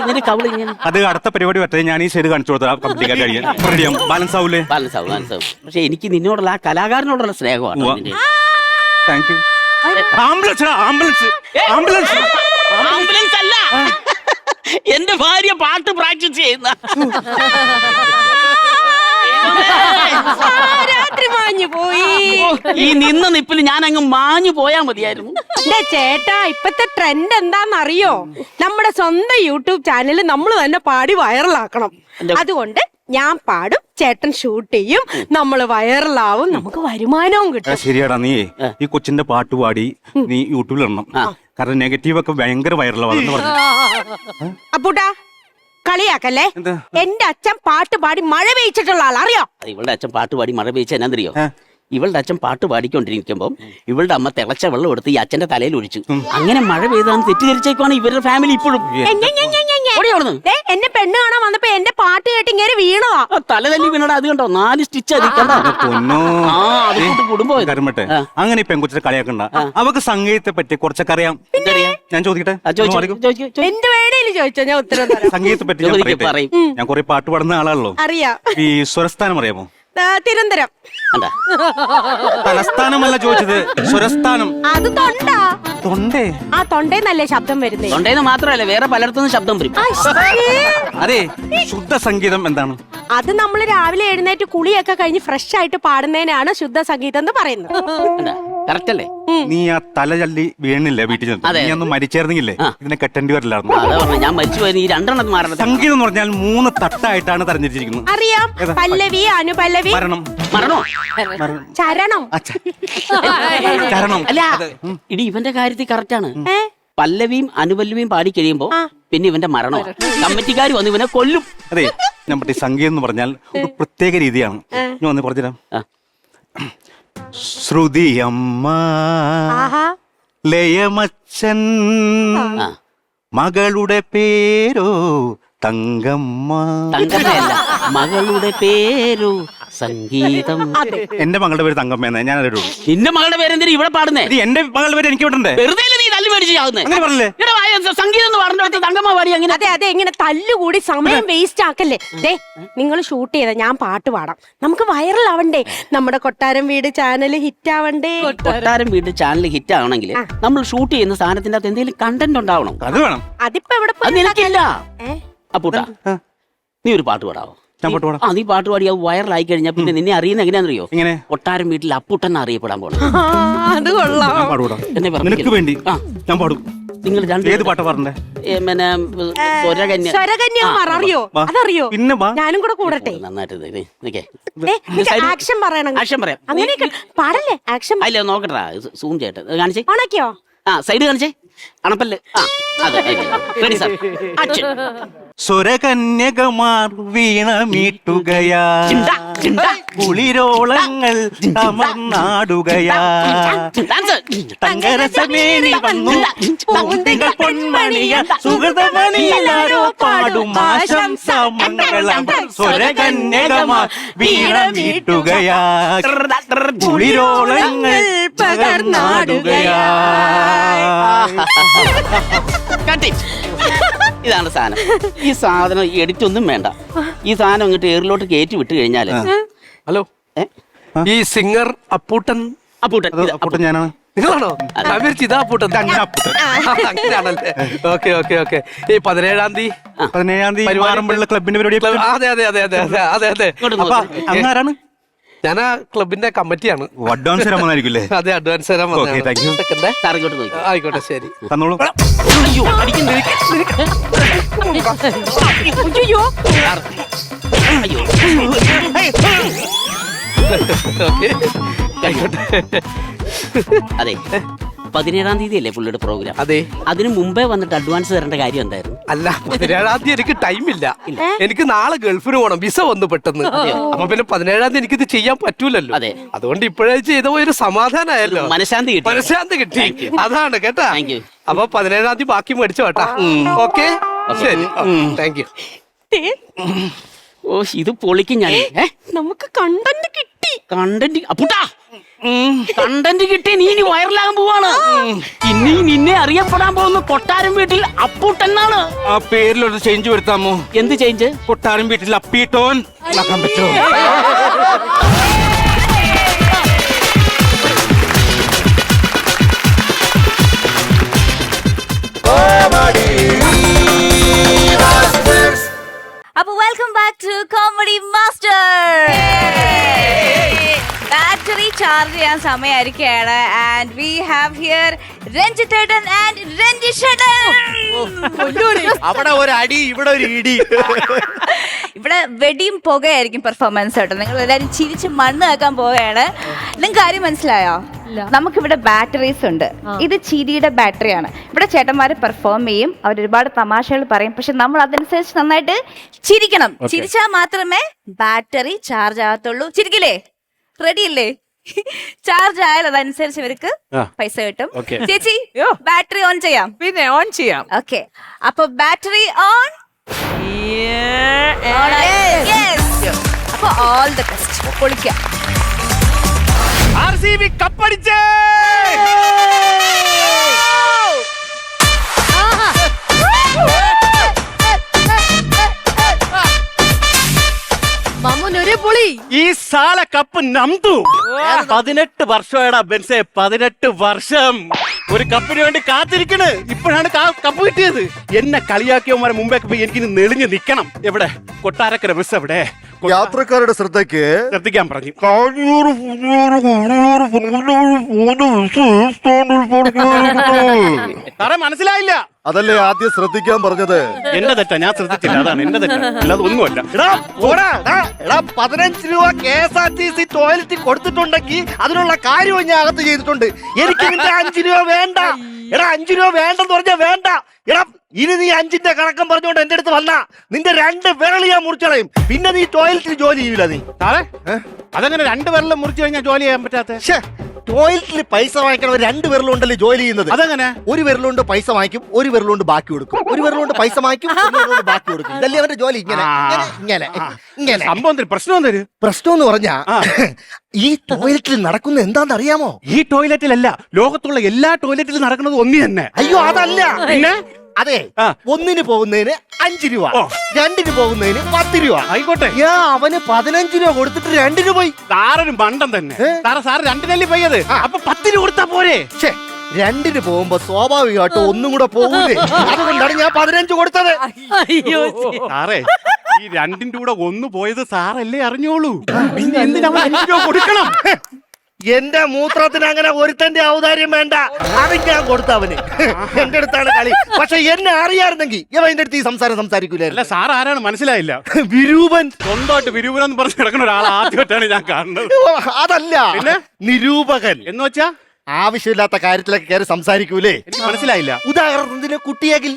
നിന്റെ കവിളി ഇങ്ങനെ. അത് അടുത്ത പരിപാടി പറ്റേ ഞാൻ ഈ സൈഡ് കാണിച്ചു കൊടുത്താൽ ബാലൻസ് ആവൂലേ? ബാലൻസ് ആവും. പക്ഷെ എനിക്ക് നിന്നോടുള്ള ആ കലാകാരനോടുള്ള സ്നേഹമാണ്. Thank you. ആംബുലൻസ് അല്ല, എന്റെ ഭാര്യ പാട്ട് പ്രാക്ടീസ് ചെയ്യുന്ന. ഈ നിന്ന നിപ്പിൽ ഞാൻ അങ്ങ് മാഞ്ഞു പോയാ മതിയായിരുന്നു. ചേട്ടാ, ഇപ്പത്തെ ട്രെൻഡ് എന്താന്നറിയോ? നമ്മുടെ സ്വന്തം യൂട്യൂബ് ചാനലിൽ നമ്മൾ തന്നെ പാടി വൈറലാക്കണം. അതുകൊണ്ട് ഞാൻ പാടും, ചേട്ടൻ ഷൂട്ട് ചെയ്യും, നമ്മള് വൈറലാവും, നമുക്ക് വരുമാനവും കിട്ടും. ശരിയാടാ, നീ ഈ കൊച്ചിന്റെ പാട്ട് പാടി നീ യൂട്യൂബിൽ ഇടണം. കാരണം നെഗറ്റീവ് ഒക്കെ ഭയങ്കര വൈറലാവാന്ന് പറഞ്ഞു. അപ്പൂട്ടാ, കളിയാക്കല്ലേ? എന്റെ അച്ഛൻ പാട്ട് പാടി മഴ പെയ്ച്ചിട്ടുള്ള ആളറിയോ? ഇവളുടെ അച്ഛൻ പാട്ട് പാടി മഴ പെയ്ച്ച എന്നാന്നറിയോ? ഇവളുടെ അച്ഛൻ പാട്ട് പാടിക്കൊണ്ടിരിക്കുമ്പോ ഇവളുടെ അമ്മ തിളച്ച വെള്ളം എടുത്ത് ഈ അച്ഛന്റെ തലയിൽ ഒഴിച്ചു. അങ്ങനെ മഴ പെയ്താന്ന് തെറ്റിദ്ധരിച്ചേക്കാണ് ഇവരുടെ ഫാമിലി ഇപ്പോഴും. എന്നെ പെണ്ണ് കാണാൻ വന്നപ്പോ എന്റെ പാട്ട് കേട്ട് ഇങ്ങനെ വീണതാ. തല തല്ലി വീണടാ. അത് കണ്ടോ, 4 സ്റ്റിച്ച് കുടുംബം. അങ്ങനെ ഈ പെൺകുച്ചിനെ കളിയാക്കണ്ട. അവക്ക് സംഗീതത്തെ പറ്റി കുറച്ചൊക്കെ അറിയാം. ഞാൻ ചോദിക്കട്ടെ? എന്റെ വേണേലും ചോദിച്ചോ, ഞാൻ ഉത്തരം തരാം. സംഗീതത്തെ പറ്റി ഞാൻ കുറെ പാട്ട് പാടുന്ന ആളാണല്ലോ. അറിയാം. ഈ സ്വരസ്ഥാനം അറിയാമോ? തിരുവനന്തപുരം. തലസ്ഥാനമല്ല ചോദിച്ചത്, സ്വരസ്ഥാനം. അത് തൊണ്ട. തൊണ്ടേ? ആ തൊണ്ടേന്നല്ലേ ശബ്ദം വരുന്നത്? തൊണ്ടേന്ന് മാത്രമല്ല, വേറെ പലയിടത്തുനിന്ന് ശബ്ദം വരും. അതെ, ശുദ്ധ സംഗീതം എന്താണ്? അത് നമ്മൾ രാവിലെ എഴുന്നേറ്റ് കുളിയൊക്കെ കഴിഞ്ഞ് ഫ്രഷ് ആയിട്ട് പാടുന്നതിനാണ് ശുദ്ധ സംഗീതം എന്ന് പറയുന്നത്. കറക്റ്റ് അല്ലേ? നീ ആ തല ചല്ലി വീണില്ലേ വീട്ടിൽ ചെന്ന്? നീ ഒന്ന് മരിച്ചേർന്നെങ്കിലേ ഇതിനെ കെട്ടേണ്ടി വരില്ലായിരുന്നു. ഞാൻ മരിച്ചു പോയത് ഈ 2 മാറണം. സംഗീതം എന്ന് പറഞ്ഞാൽ 3 തട്ടായിട്ടാണ് തരഞ്ഞിരിക്കുന്നത്. അറിയാം. പല്ലവി, അനുപല്ലവി, മരണം. മരണോ ചരണം കാരണം അല്ല ഇടി ഇവന്റെ കാര്യത്തിൽ കറക്റ്റ് ആണ്. പല്ലവിയും അനുപല്ലവിയും പാടി കഴിയുമ്പോ പിന്നെ ഇവന്റെ മരണോ കമ്മിറ്റിക്കാർ വന്ന് ഇവനെ കൊല്ലും. അതെ നമ്മുടെ സംഗീതം എന്ന് പറഞ്ഞാൽ ഒരു പ്രത്യേക രീതിയാണ്. ഞാൻ വന്ന് പറഞ്ഞുതരാം. ശ്രുതിയമ്മ ലയമച്ചൻ മകളുടെ പേരോ തങ്കമ്മ. തങ്കമ്മയല്ല, മകളുടെ പേരോ സംഗീതം. എന്റെ മകളുടെ പേര് തങ്കമ്മ. ഞാൻ അറിയുള്ളൂ. നിന്റെ മകളുടെ പേരെന്തിനാ ഇവിടെ പാടുന്നേ? എന്റെ മകളുടെ പേര് എനിക്ക് വിടണ്ടേ? വെറുതെ നീ തല്ലു മേടിച്ച് ചാവുന്നേ. അങ്ങനെ പറഞ്ഞില്ലേ? സംഗീതം എന്ന് പറഞ്ഞിടത്ത് തങ്കമ്മ പാടി അങ്ങനെ. അതെ അതെ, ഇങ്ങനെ തല്ലുകൂടി സമയം വേസ്റ്റ് ആക്കല്ലേ. ദേ നിങ്ങൾ ഷൂട്ട് ചെയ്ത ഞാൻ പാട്ട് പാടാം, നമുക്ക് വൈറൽ ആവണ്ടേ, നമ്മുടെ കൊട്ടാരം വീട് ചാനൽ ഹിറ്റ് ആവണ്ടേ. കൊട്ടാരം വീട് ചാനൽ ഹിറ്റ് ആവണമെങ്കിൽ നമ്മൾ ഷൂട്ട് ചെയ്യുന്ന സാധനത്തിന്റെ അകത്ത് എന്തെങ്കിലും കണ്ടന്റ് ഉണ്ടാവണം. അത് വേണം. അതിപ്പോ എവിടെ അത് നിനക്കില്ല. അപ്പൂട്ടാ നീ ഒരു പാട്ട് പാടാവോ? നീ പാട്ട് പാടി അത് വൈറലായി കഴിഞ്ഞാൽ പിന്നെ നിന്നെ അറിയുന്ന എങ്ങനെയാണെന്നറിയോ? ഇങ്ങനെ കൊട്ടാരം വീട്ടിൽ അപ്പൂട്ടൻ അറിയപ്പെടാൻ പോകണം. അത് കൊള്ളാം. നിനക്ക് വേണ്ടി ഞാൻ പാടും. നിങ്ങൾ ഏത് പാട്ടാ പറഞ്ഞേ? പിന്നെ അറിയോ? അതറിയോ? പിന്നെ ഞാനും കൂടെ കൂടട്ടെ. നന്നായിട്ട് ആക്ഷൻ പറയണം. ആക്ഷൻ പറയാം. അങ്ങനെയൊക്കെ പാടല്ലേ? ആക്ഷൻ അല്ല നോക്കട്ടാ, സൂം ചെയ്യട്ടെ. കാണിച്ചേ. ഓണാക്കിയോ? സൈഡ് കാണിച്ചേ. അണപ്പല്ല്. Ready sir. ആക്ഷൻ. സ്വരകന്യകമാർ വീണമീട്ടുകയാ, കുളിരോളങ്ങൾ തമർനാടുകയാ, തങ്കരസമേനി വന്നു പൂന്തികൾ പൊന്മണിയ സുഹൃതമണിയാരോ പാടും ആശംസ മംഗളം. സ്വരകന്യകമാർ വീണമീട്ടുകയാ, കുളിരോളങ്ങൾ പകർന്നാടുകയാ. ഇതാണ് സാധനം. ഈ സാധനം എഡിറ്റ് ഒന്നും വേണ്ട. ഈ സാധനം ഇങ്ങോട്ട് എയറിലോട്ട് കയറ്റി വിട്ട് കഴിഞ്ഞാല്. ഹലോ, ഈ സിംഗർ അപ്പൂട്ടൻ അപ്പൂട്ടൻ ഞാനാണ്. നിങ്ങളാണോ? ഇതാ അപ്പൂട്ടൻ. അങ്ങനെയാണല്ലേ? Okay okay okay. ഈ 17-ാം തീയതി പരിവാരമ്പുള്ള ക്ലബിന്റെ പരിപാടി. അതെ അതെ അതെ അതെ അതെ അതെ. അങ്ങാരാണ്? ഞാൻ ആ ക്ലബിന്റെ കമ്മിറ്റിയാണ്. അഡ്വാൻസ് തരാൻ വന്നായിരിക്കും. അതെ, അഡ്വാൻസ് തരാൻ ആയിക്കോട്ടെ. ശരി, തന്നോളൂ. അയ്യോ അടിക്കുന്നു. അതെ, 17-ാം തീയതി അല്ലേ പുള്ളിയുടെ പ്രോഗ്രാം? അതെ. അതിന് മുമ്പേ വന്നിട്ട് അഡ്വാൻസ് തരേണ്ട കാര്യം എന്തായിരുന്നു? അല്ല, 17-ാം തീയതി എനിക്ക് ടൈമില്ല. എനിക്ക് നാളെ ഗൾഫിന് പോകണം, വിസ വന്നു പെട്ടെന്ന്. അപ്പൊ പിന്നെ 17-ാം തീയതി എനിക്കിത് ചെയ്യാൻ പറ്റൂലല്ലോ. അതെ, അതുകൊണ്ട് ഇപ്പോഴേ ചെയ്ത ഒരു സമാധാനമായല്ലോ, മനഃശാന്തി കിട്ടി. അതാണ് കേട്ടാ. അപ്പൊ 17-ാം തീയതി ബാക്കി മേടിച്ചു കേട്ടാ. ഓക്കെ, ശരി, താങ്ക് യു. ഓ, ഇത് പൊളിക്കും ഞാൻ. നമുക്ക് കണ്ടന്റ് കിട്ടി. കണ്ടന്റ് അപ്പൂട്ടാ, കണ്ടന്റ് കിട്ടി. നീ ഇനി വൈറലാകാൻ പോവാണ്. ഇനി നിന്നെ അറിയപ്പെടാൻ പോകുന്ന കൊട്ടാരം വീട്ടിൽ അപ്പൂട്ടെന്നാണ്. ആ പേരിലൊരു ചേഞ്ച് വരുത്താമോ? എന്ത് ചേഞ്ച്? കൊട്ടാരം വീട്ടിൽ അപ്പീട്ടോൻ ആക്കാൻ പറ്റുമോ? അപ്പൊ welcome back to comedy master. Battery charge ചെയ്യാൻ സമയമായിരിക്കുകയാണ്. ആൻഡ് വി ഹാവ് ഹിയർ രഞ്ജിത്തേട്ടൻ ആൻഡ് രഞ്ജിഷേട്ടൻ. അവിടെ ഒരു അടി, ഇവിടെ ഒരു ഇടി. ഇവിടെ വെടിയും പുകയായിരിക്കും പെർഫോമൻസ് കേട്ടോ. നിങ്ങൾ എല്ലാവരും ചിരിച്ച് മണ്ണ് ആക്കാൻ പോവുകയാണ്. നിങ്ങൾക്ക് കാര്യം മനസ്സിലായോ? നമുക്കിവിടെ ബാറ്ററീസ് ഉണ്ട്. ഇത് ചിരിയുടെ ബാറ്ററിയാണ്. ഇവിടെ ചേട്ടന്മാര് പെർഫോം ചെയ്യും, അവർ ഒരുപാട് തമാശകൾ പറയും. പക്ഷെ നമ്മൾ അതനുസരിച്ച് നന്നായിട്ട് ചിരിക്കണം. ചിരിച്ചാൽ മാത്രമേ ബാറ്ററി ചാർജ് ആകത്തുള്ളൂ. ചിരിക്കില്ലേ? റെഡി അല്ലേ? ചാർജ് ആയാൽ അതനുസരിച്ച് ഇവർക്ക് പൈസ കിട്ടും. ചേച്ചി, ബാറ്ററി ഓൺ ചെയ്യാം? പിന്നെ ഓൺ ചെയ്യാം. ഓക്കെ, അപ്പൊ ബാറ്ററി ഓൺ. അപ്പൊ ഓൾ ദ ബെസ്റ്റ്. പൊളിക്കാം. RCB കപ്പടിച്ചേ. ഈ സാല കപ്പ് നംതു. 18 വർഷമായടാ ബെൻസേ, 18 വർഷം ഒരു കപ്പിന് വേണ്ടി കാത്തിരിക്കണ്. ഇപ്പോഴാണ് കപ്പ് കിട്ടിയത്. എന്നെ കളിയാക്കിയവന്മാരെ മുമ്പേ പോയി എനിക്ക് നെളിഞ്ഞ് നിക്കണം. എവിടെ കൊട്ടാരക്കര ബസ് എവിടെ? യാത്രക്കാരുടെ ശ്രദ്ധിക്കാൻ പറഞ്ഞു. സാറേ മനസ്സിലായില്ല. അതല്ലേ ആദ്യം ശ്രദ്ധിക്കാൻ പറഞ്ഞത്. എന്റെ തെറ്റാ, ഞാൻ ശ്രദ്ധിച്ചില്ല, അതാണ് എന്റെ തെറ്റാ, അല്ലാതെ ഒന്നുമല്ല. എടാ 15 രൂപ KSRTC ടോയ്ലറ്റിൽ കൊടുത്തിട്ടുണ്ടെങ്കിൽ അതിനുള്ള കാര്യവും ഞാൻ അകത്ത് ചെയ്തിട്ടുണ്ട്. എനിക്ക് നിന്റെ 5 രൂപ വേണ്ട. എടാ 5 രൂപ വേണ്ടെന്ന് പറഞ്ഞാൽ വേണ്ട. എടാ ഇനി നീ 5ന്റെ കണക്കം പറഞ്ഞുകൊണ്ട് എന്റെ അടുത്ത് വന്നാ നിന്റെ 2 വിരൽ ഞാൻ മുറിച്ചളയും. പിന്നെ നീ ടോയ്ലറ്റിൽ ജോലി ചെയ്യൂല. നീ സാറേ അതങ്ങനെ 2 വിരലും മുറിച്ചു കഴിഞ്ഞാൽ ജോലി ചെയ്യാൻ പറ്റാത്ത? ടോയ്ലറ്റിൽ പൈസ വാങ്ങിക്കണം 2 വിരലുണ്ടല്ലേ ജോലി ചെയ്യുന്നത്. അതെങ്ങനെ? ഒരു വിരലുകൊണ്ട് പൈസ വാങ്ങിക്കും, ഒരു വിരലുകൊണ്ട് ബാക്കി കൊടുക്കും, ഒരു വിരലുകൊണ്ട് പൈസ വാങ്ങിക്കും, ഒരു വിരലുകൊണ്ട് ബാക്കി കൊടുക്കും. ഇതല്ലേ അവന്റെ ജോലി. ഇങ്ങനെ സംഭവം പ്രശ്നം എന്ന് പറഞ്ഞാ ഈ ടോയ്ലറ്റിൽ നടക്കുന്ന എന്താണെന്ന് അറിയാമോ? ഈ ടോയ്ലറ്റിലല്ല, ലോകത്തുള്ള എല്ലാ ടോയ്ലറ്റിലും നടക്കുന്നത് ഒന്നി തന്നെ. അയ്യോ അതല്ല. പിന്നെ അതെ, ഒന്നിന് പോകുന്നതിന് 5 രൂപ, 2ന് പോകുന്നതിന് 10 രൂപ. ആയിക്കോട്ടെ, ഞാൻ അവന് 15 രൂപ കൊടുത്തിട്ട് 2ന് പോയി. സാറൊരു മണ്ടൻ തന്നെ. സാറ് 2നല്ലേ പോയത്, അപ്പൊ 10 കൊടുത്താ പോരെ? 2ന് പോകുമ്പോ സ്വാഭാവികമായിട്ട് ഒന്നും കൂടെ പോകൂലേ, അതുകൊണ്ടാണ് ഞാൻ 15 കൊടുത്തത്. സാറേ ഈ 2ന്റെ കൂടെ 1 പോയത് സാറല്ലേ അറിഞ്ഞോളൂ, പിന്നെ എന്തിനാ 5 രൂപ കൊടുക്കണം? എന്റെ മൂത്രത്തിന് അങ്ങനെ ഒരുത്തന്റെ ഔദാര്യം വേണ്ട, അത് ഞാൻ കൊടുത്തവന്. എന്റെ അടുത്താണ് കളി. പക്ഷെ എന്നെ അറിയാറുന്നെങ്കിൽ ഇവ എന്റെ അടുത്ത് ഈ സംസാരിക്കൂല. സാർ ആരാണ് മനസ്സിലായില്ല? വിരൂപൻ. സ്വന്തമായിട്ട് വിരൂപൻ എന്ന് പറഞ്ഞ് കിടക്കുന്ന ഒരാൾ ആദ്യമായിട്ടാണ് ഞാൻ കാണുന്നത്. അതല്ല, പിന്നെ നിരൂപകൻ എന്ന് വെച്ചാ ആവശ്യമില്ലാത്ത കാര്യത്തിലൊക്കെ കയറി സംസാരിക്കൂലേ. എനിക്ക് മനസ്സിലായില്ല. ഉദാഹരണത്തിന് കുട്ടിയെങ്കിൽ.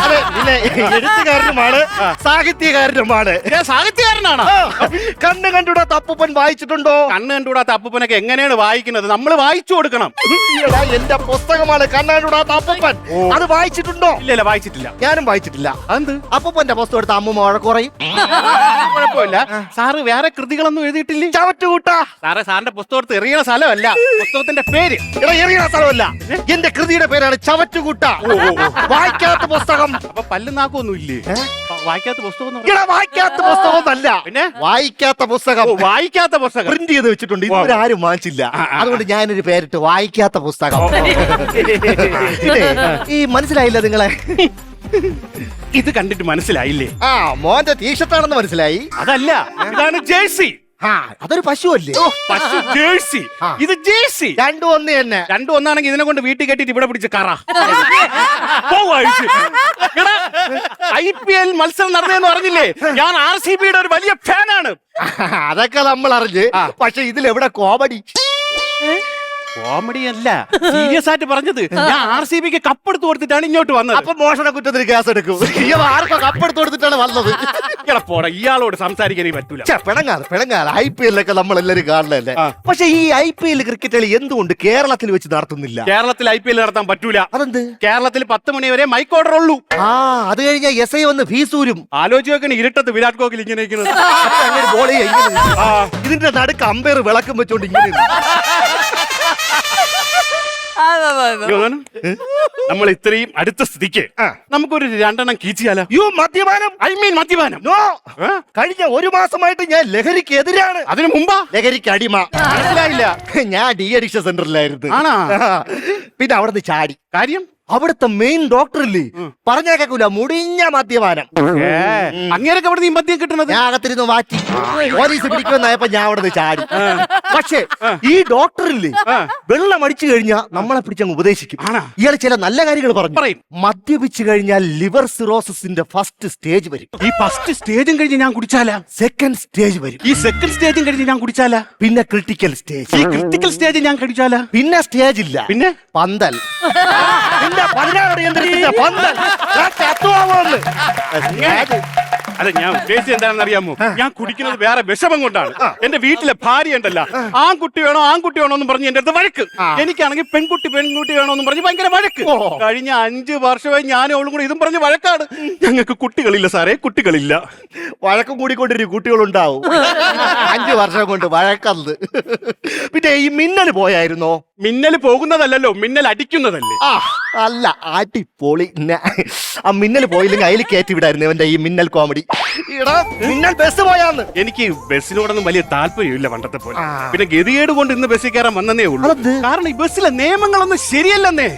അതെ, പിന്നെ എഴുത്തുകാരനുമാണ്, സാഹിത്യകാരനുമാണ്. സാഹിത്യകാരനാണ്. കണ്ണ് കണ്ടുകൂടാത്ത അപ്പൂപ്പൻ വായിച്ചിട്ടുണ്ടോ? കണ്ണ് കണ്ടുകൂടാത്ത അപ്പൂപ്പനൊക്കെ എങ്ങനെയാണ് വായിക്കുന്നത്? നമ്മൾ വായിച്ചു കൊടുക്കണം. എന്റെ പുസ്തകമാണ് കണ്ണ് കണ്ടുകൂടാത്ത അപ്പൂപ്പൻ. അത് വായിച്ചിട്ടുണ്ടോ? ഇല്ല, വായിച്ചിട്ടില്ല. ഞാനും വായിച്ചിട്ടില്ല. അതെന്ത്? അപ്പൂപ്പന്റെ പുസ്തകം എടുത്ത അമ്മൂമ്മ വഴക്കുറയും. കുഴപ്പമില്ല. സാറ് വേറെ കൃതികളൊന്നും എഴുതിയിട്ടില്ലേ? ചവറ്റുകൂട്ടാ. സാറേ സാറിന്റെ പുസ്തകത്ത് എറിയണ സ്ഥലമല്ല, പുസ്തകത്തിന്റെ പേര്. എറിയണ സ്ഥലമല്ല, എന്റെ കൃതിയുടെ പേരാണ് ചവറ്റുകൂട്ട. വായിക്കാത്ത പുസ്തകം. അപ്പൊ പല്ലും നാക്കൊന്നും ഇല്ലേ? വായിക്കാത്ത പുസ്തകം? വായിക്കാത്ത പുസ്തകമൊന്നല്ല, പിന്നെ വായിക്കാത്ത പുസ്തകം. വായിക്കാത്ത പുസ്തകം പ്രിന്റ് ചെയ്ത് വെച്ചിട്ടുണ്ട്, ഇവരാരും വാങ്ങിച്ചില്ല. അതുകൊണ്ട് ഞാനൊരു പേരിട്ട് വായിക്കാത്ത പുസ്തകം. ഈ മനസ്സിലായില്ല നിങ്ങളെ? ഇത് കണ്ടിട്ട് മനസ്സിലായില്ലേ? മോന്റെ ടീഷർട്ടാണെന്ന് മനസ്സിലായി. അതല്ല, ഇതാണ് ജേഴ്സി. അതൊരു പശു അല്ലേ? പശു ജേഴ്സി, ഇത് ജേഴ്സി. രണ്ടും ഒന്ന് തന്നെ. രണ്ടും ഒന്നാണെങ്കിൽ ഇതിനെ കൊണ്ട് വീട്ടിൽ കെട്ടിട്ട് ഇവിടെ പിടിച്ച് കറ. IPL മത്സരം നടന്നതെന്ന് പറഞ്ഞില്ലേ? ഞാൻ RCBയുടെ ഒരു വലിയ ഫാനാണ്. അതൊക്കെ നമ്മൾ അറിഞ്ഞ്. പക്ഷെ ഇതിലെവിടെ കോമഡി? കോമഡി അല്ല, സീരിയസ് ആയിട്ട് പറഞ്ഞത്. ഞാൻ RCBക്ക് കപ്പെടുത്ത് കൊടുത്തിട്ടാണ് ഇങ്ങോട്ട് വന്നത്. അപ്പൊ മോഷണ കുറ്റത്തിന് കേസ് എടുക്കും. ആർക്കോ കപ്പെടുത്ത് കൊടുത്തിട്ടാണ് വന്നത്. പോടാ, ഇയാളോട് സംസാരിക്കാൻ പറ്റൂല. പിണങ്ങാറ് IPL ഒക്കെ നമ്മൾ എല്ലാരും കാണലല്ലേ. പക്ഷെ ഈ IPL ക്രിക്കറ്റ് കളി എന്തുകൊണ്ട് കേരളത്തിൽ വെച്ച് നടത്തുന്നില്ല? കേരളത്തിൽ IPL നടത്താൻ പറ്റൂല. അതെന്ത്? കേരളത്തിൽ 10 മണി വരെ മൈക്ക് ഓർഡർ ഉള്ളൂ. അത് കഴിഞ്ഞാൽ SI വന്ന് ഫീസൂരും. ആലോചിച്ച് നോക്കണ, ഇരുട്ടത്ത് വിരാട് കോഹ്ലി ഇങ്ങനെ ഇതിന്റെ നടുക്ക് അമ്പയർ വിളക്കം വെച്ചോണ്ട് ഇങ്ങനെ. നമ്മൾ ഇത്രയും അടുത്ത സ്ഥിതിക്ക് നമുക്കൊരു 2 കീച്ചിയാലോ? മദ്യപാനം. മദ്യപാനം. കഴിഞ്ഞ 1 മാസമായിട്ട് ഞാൻ ലഹരിക്ക് എതിരാണ്. അതിനു മുമ്പാ ലഹരിക്ക് അടിമ. മനസ്സിലായില്ല. ഞാൻ ഡി-അഡിക്ഷൻ സെന്ററിലായിരുന്നു. ആണോ? പിന്നെ അവിടുന്ന് ചാടി. കാര്യം? അവിടുത്തെ മെയിൻ ഡോക്ടർ ഇല്ലേ, പറഞ്ഞാ കേൾക്കൂല, മുടിഞ്ഞ മദ്യപാനം. അങ്ങനെയൊക്കെ അവിടെ നീ മദ്യം കിട്ടുന്നത്? ഞാൻ അകത്തിരുന്ന് മാറ്റി. പോലീസ് പിടിക്കുമെന്നായപ്പോ ഞാൻ അവിടെ നിന്ന് ചാടി. പക്ഷേ ഈ ഡോക്ടർ ഇല്ലേ, വെള്ളം അടിച്ചു കഴിഞ്ഞാൽ നമ്മളെ പിടിച്ചങ്ങ് ഉപദേശിക്കും. ഇയാൾ ചില നല്ല കാര്യങ്ങൾ പറയും. മദ്യപിച്ചു കഴിഞ്ഞാൽ ലിവർ സിറോസിന്റെ ഫസ്റ്റ് സ്റ്റേജ് വരും. ഈ ഫസ്റ്റ് സ്റ്റേജും കഴിഞ്ഞ് ഞാൻ കുടിച്ചാലാ? സെക്കൻഡ് സ്റ്റേജ് വരും. ഈ സെക്കൻഡ് സ്റ്റേജും കഴിഞ്ഞ് ഞാൻ കുടിച്ചാലാ? പിന്നെ ക്രിട്ടിക്കൽ സ്റ്റേജ്. ഈ ക്രിട്ടിക്കൽ സ്റ്റേജ് ഞാൻ കഴിച്ചാലാ? പിന്നെ സ്റ്റേജ് ഇല്ല, പിന്നെ പന്തൽ. 16 യന്ത്രത്തിന്റെ പന്തൽ. അല്ല, ഞാൻ ഉദ്ദേശിച്ചത് എന്താണെന്ന് അറിയാമോ? ഞാൻ കുടിക്കുന്നത് വേറെ വിഷമം കൊണ്ടാണ്. എന്റെ വീട്ടിലെ ഭാര്യ ഉണ്ടല്ലോ, ആൺകുട്ടി വേണോ എന്ന് പറഞ്ഞ് എന്റെ അടുത്ത് വഴക്ക്. എനിക്കാണെങ്കിൽ പെൺകുട്ടി വേണോന്ന് പറഞ്ഞ് ഭയങ്കര വഴക്ക്. കഴിഞ്ഞ 5 വർഷമായി ഞാനും അവളും കൂടി ഇതും പറഞ്ഞ് വഴക്കാണ്. ഞങ്ങൾക്ക് കുട്ടികളില്ല സാറേ, കുട്ടികളില്ല. വഴക്കം കൂടിക്കൊണ്ടിരിക്കും, കുട്ടികളുണ്ടാവും. 5 വർഷം കൊണ്ട് വഴക്കത്. പിന്നെ ഈ മിന്നൽ പോയായിരുന്നോ? മിന്നൽ പോകുന്നതല്ലോ, മിന്നൽ അടിക്കുന്നതല്ലേ? അല്ല, അടിപൊളി. ആ മിന്നൽ പോയില്ലെങ്കിൽ അതിൽ കയറ്റി വിടായിരുന്നു ഇവന്റെ ഈ മിന്നൽ കോമഡി. മിന്നൽ ബസ് പോയാന്ന്. എനിക്ക് ബസ്സിനോടൊന്നും വലിയ താല്പര്യമില്ല പണ്ടത്തെ പോലെ. പിന്നെ ഗതികേട് കൊണ്ട് ഇന്ന് ബസ്സിൽ കയറാൻ വന്നേ ഉള്ളൂ. കാരണം ഈ ബസ്സിലെ നിയമങ്ങളൊന്നും ശരിയല്ലെന്നേ.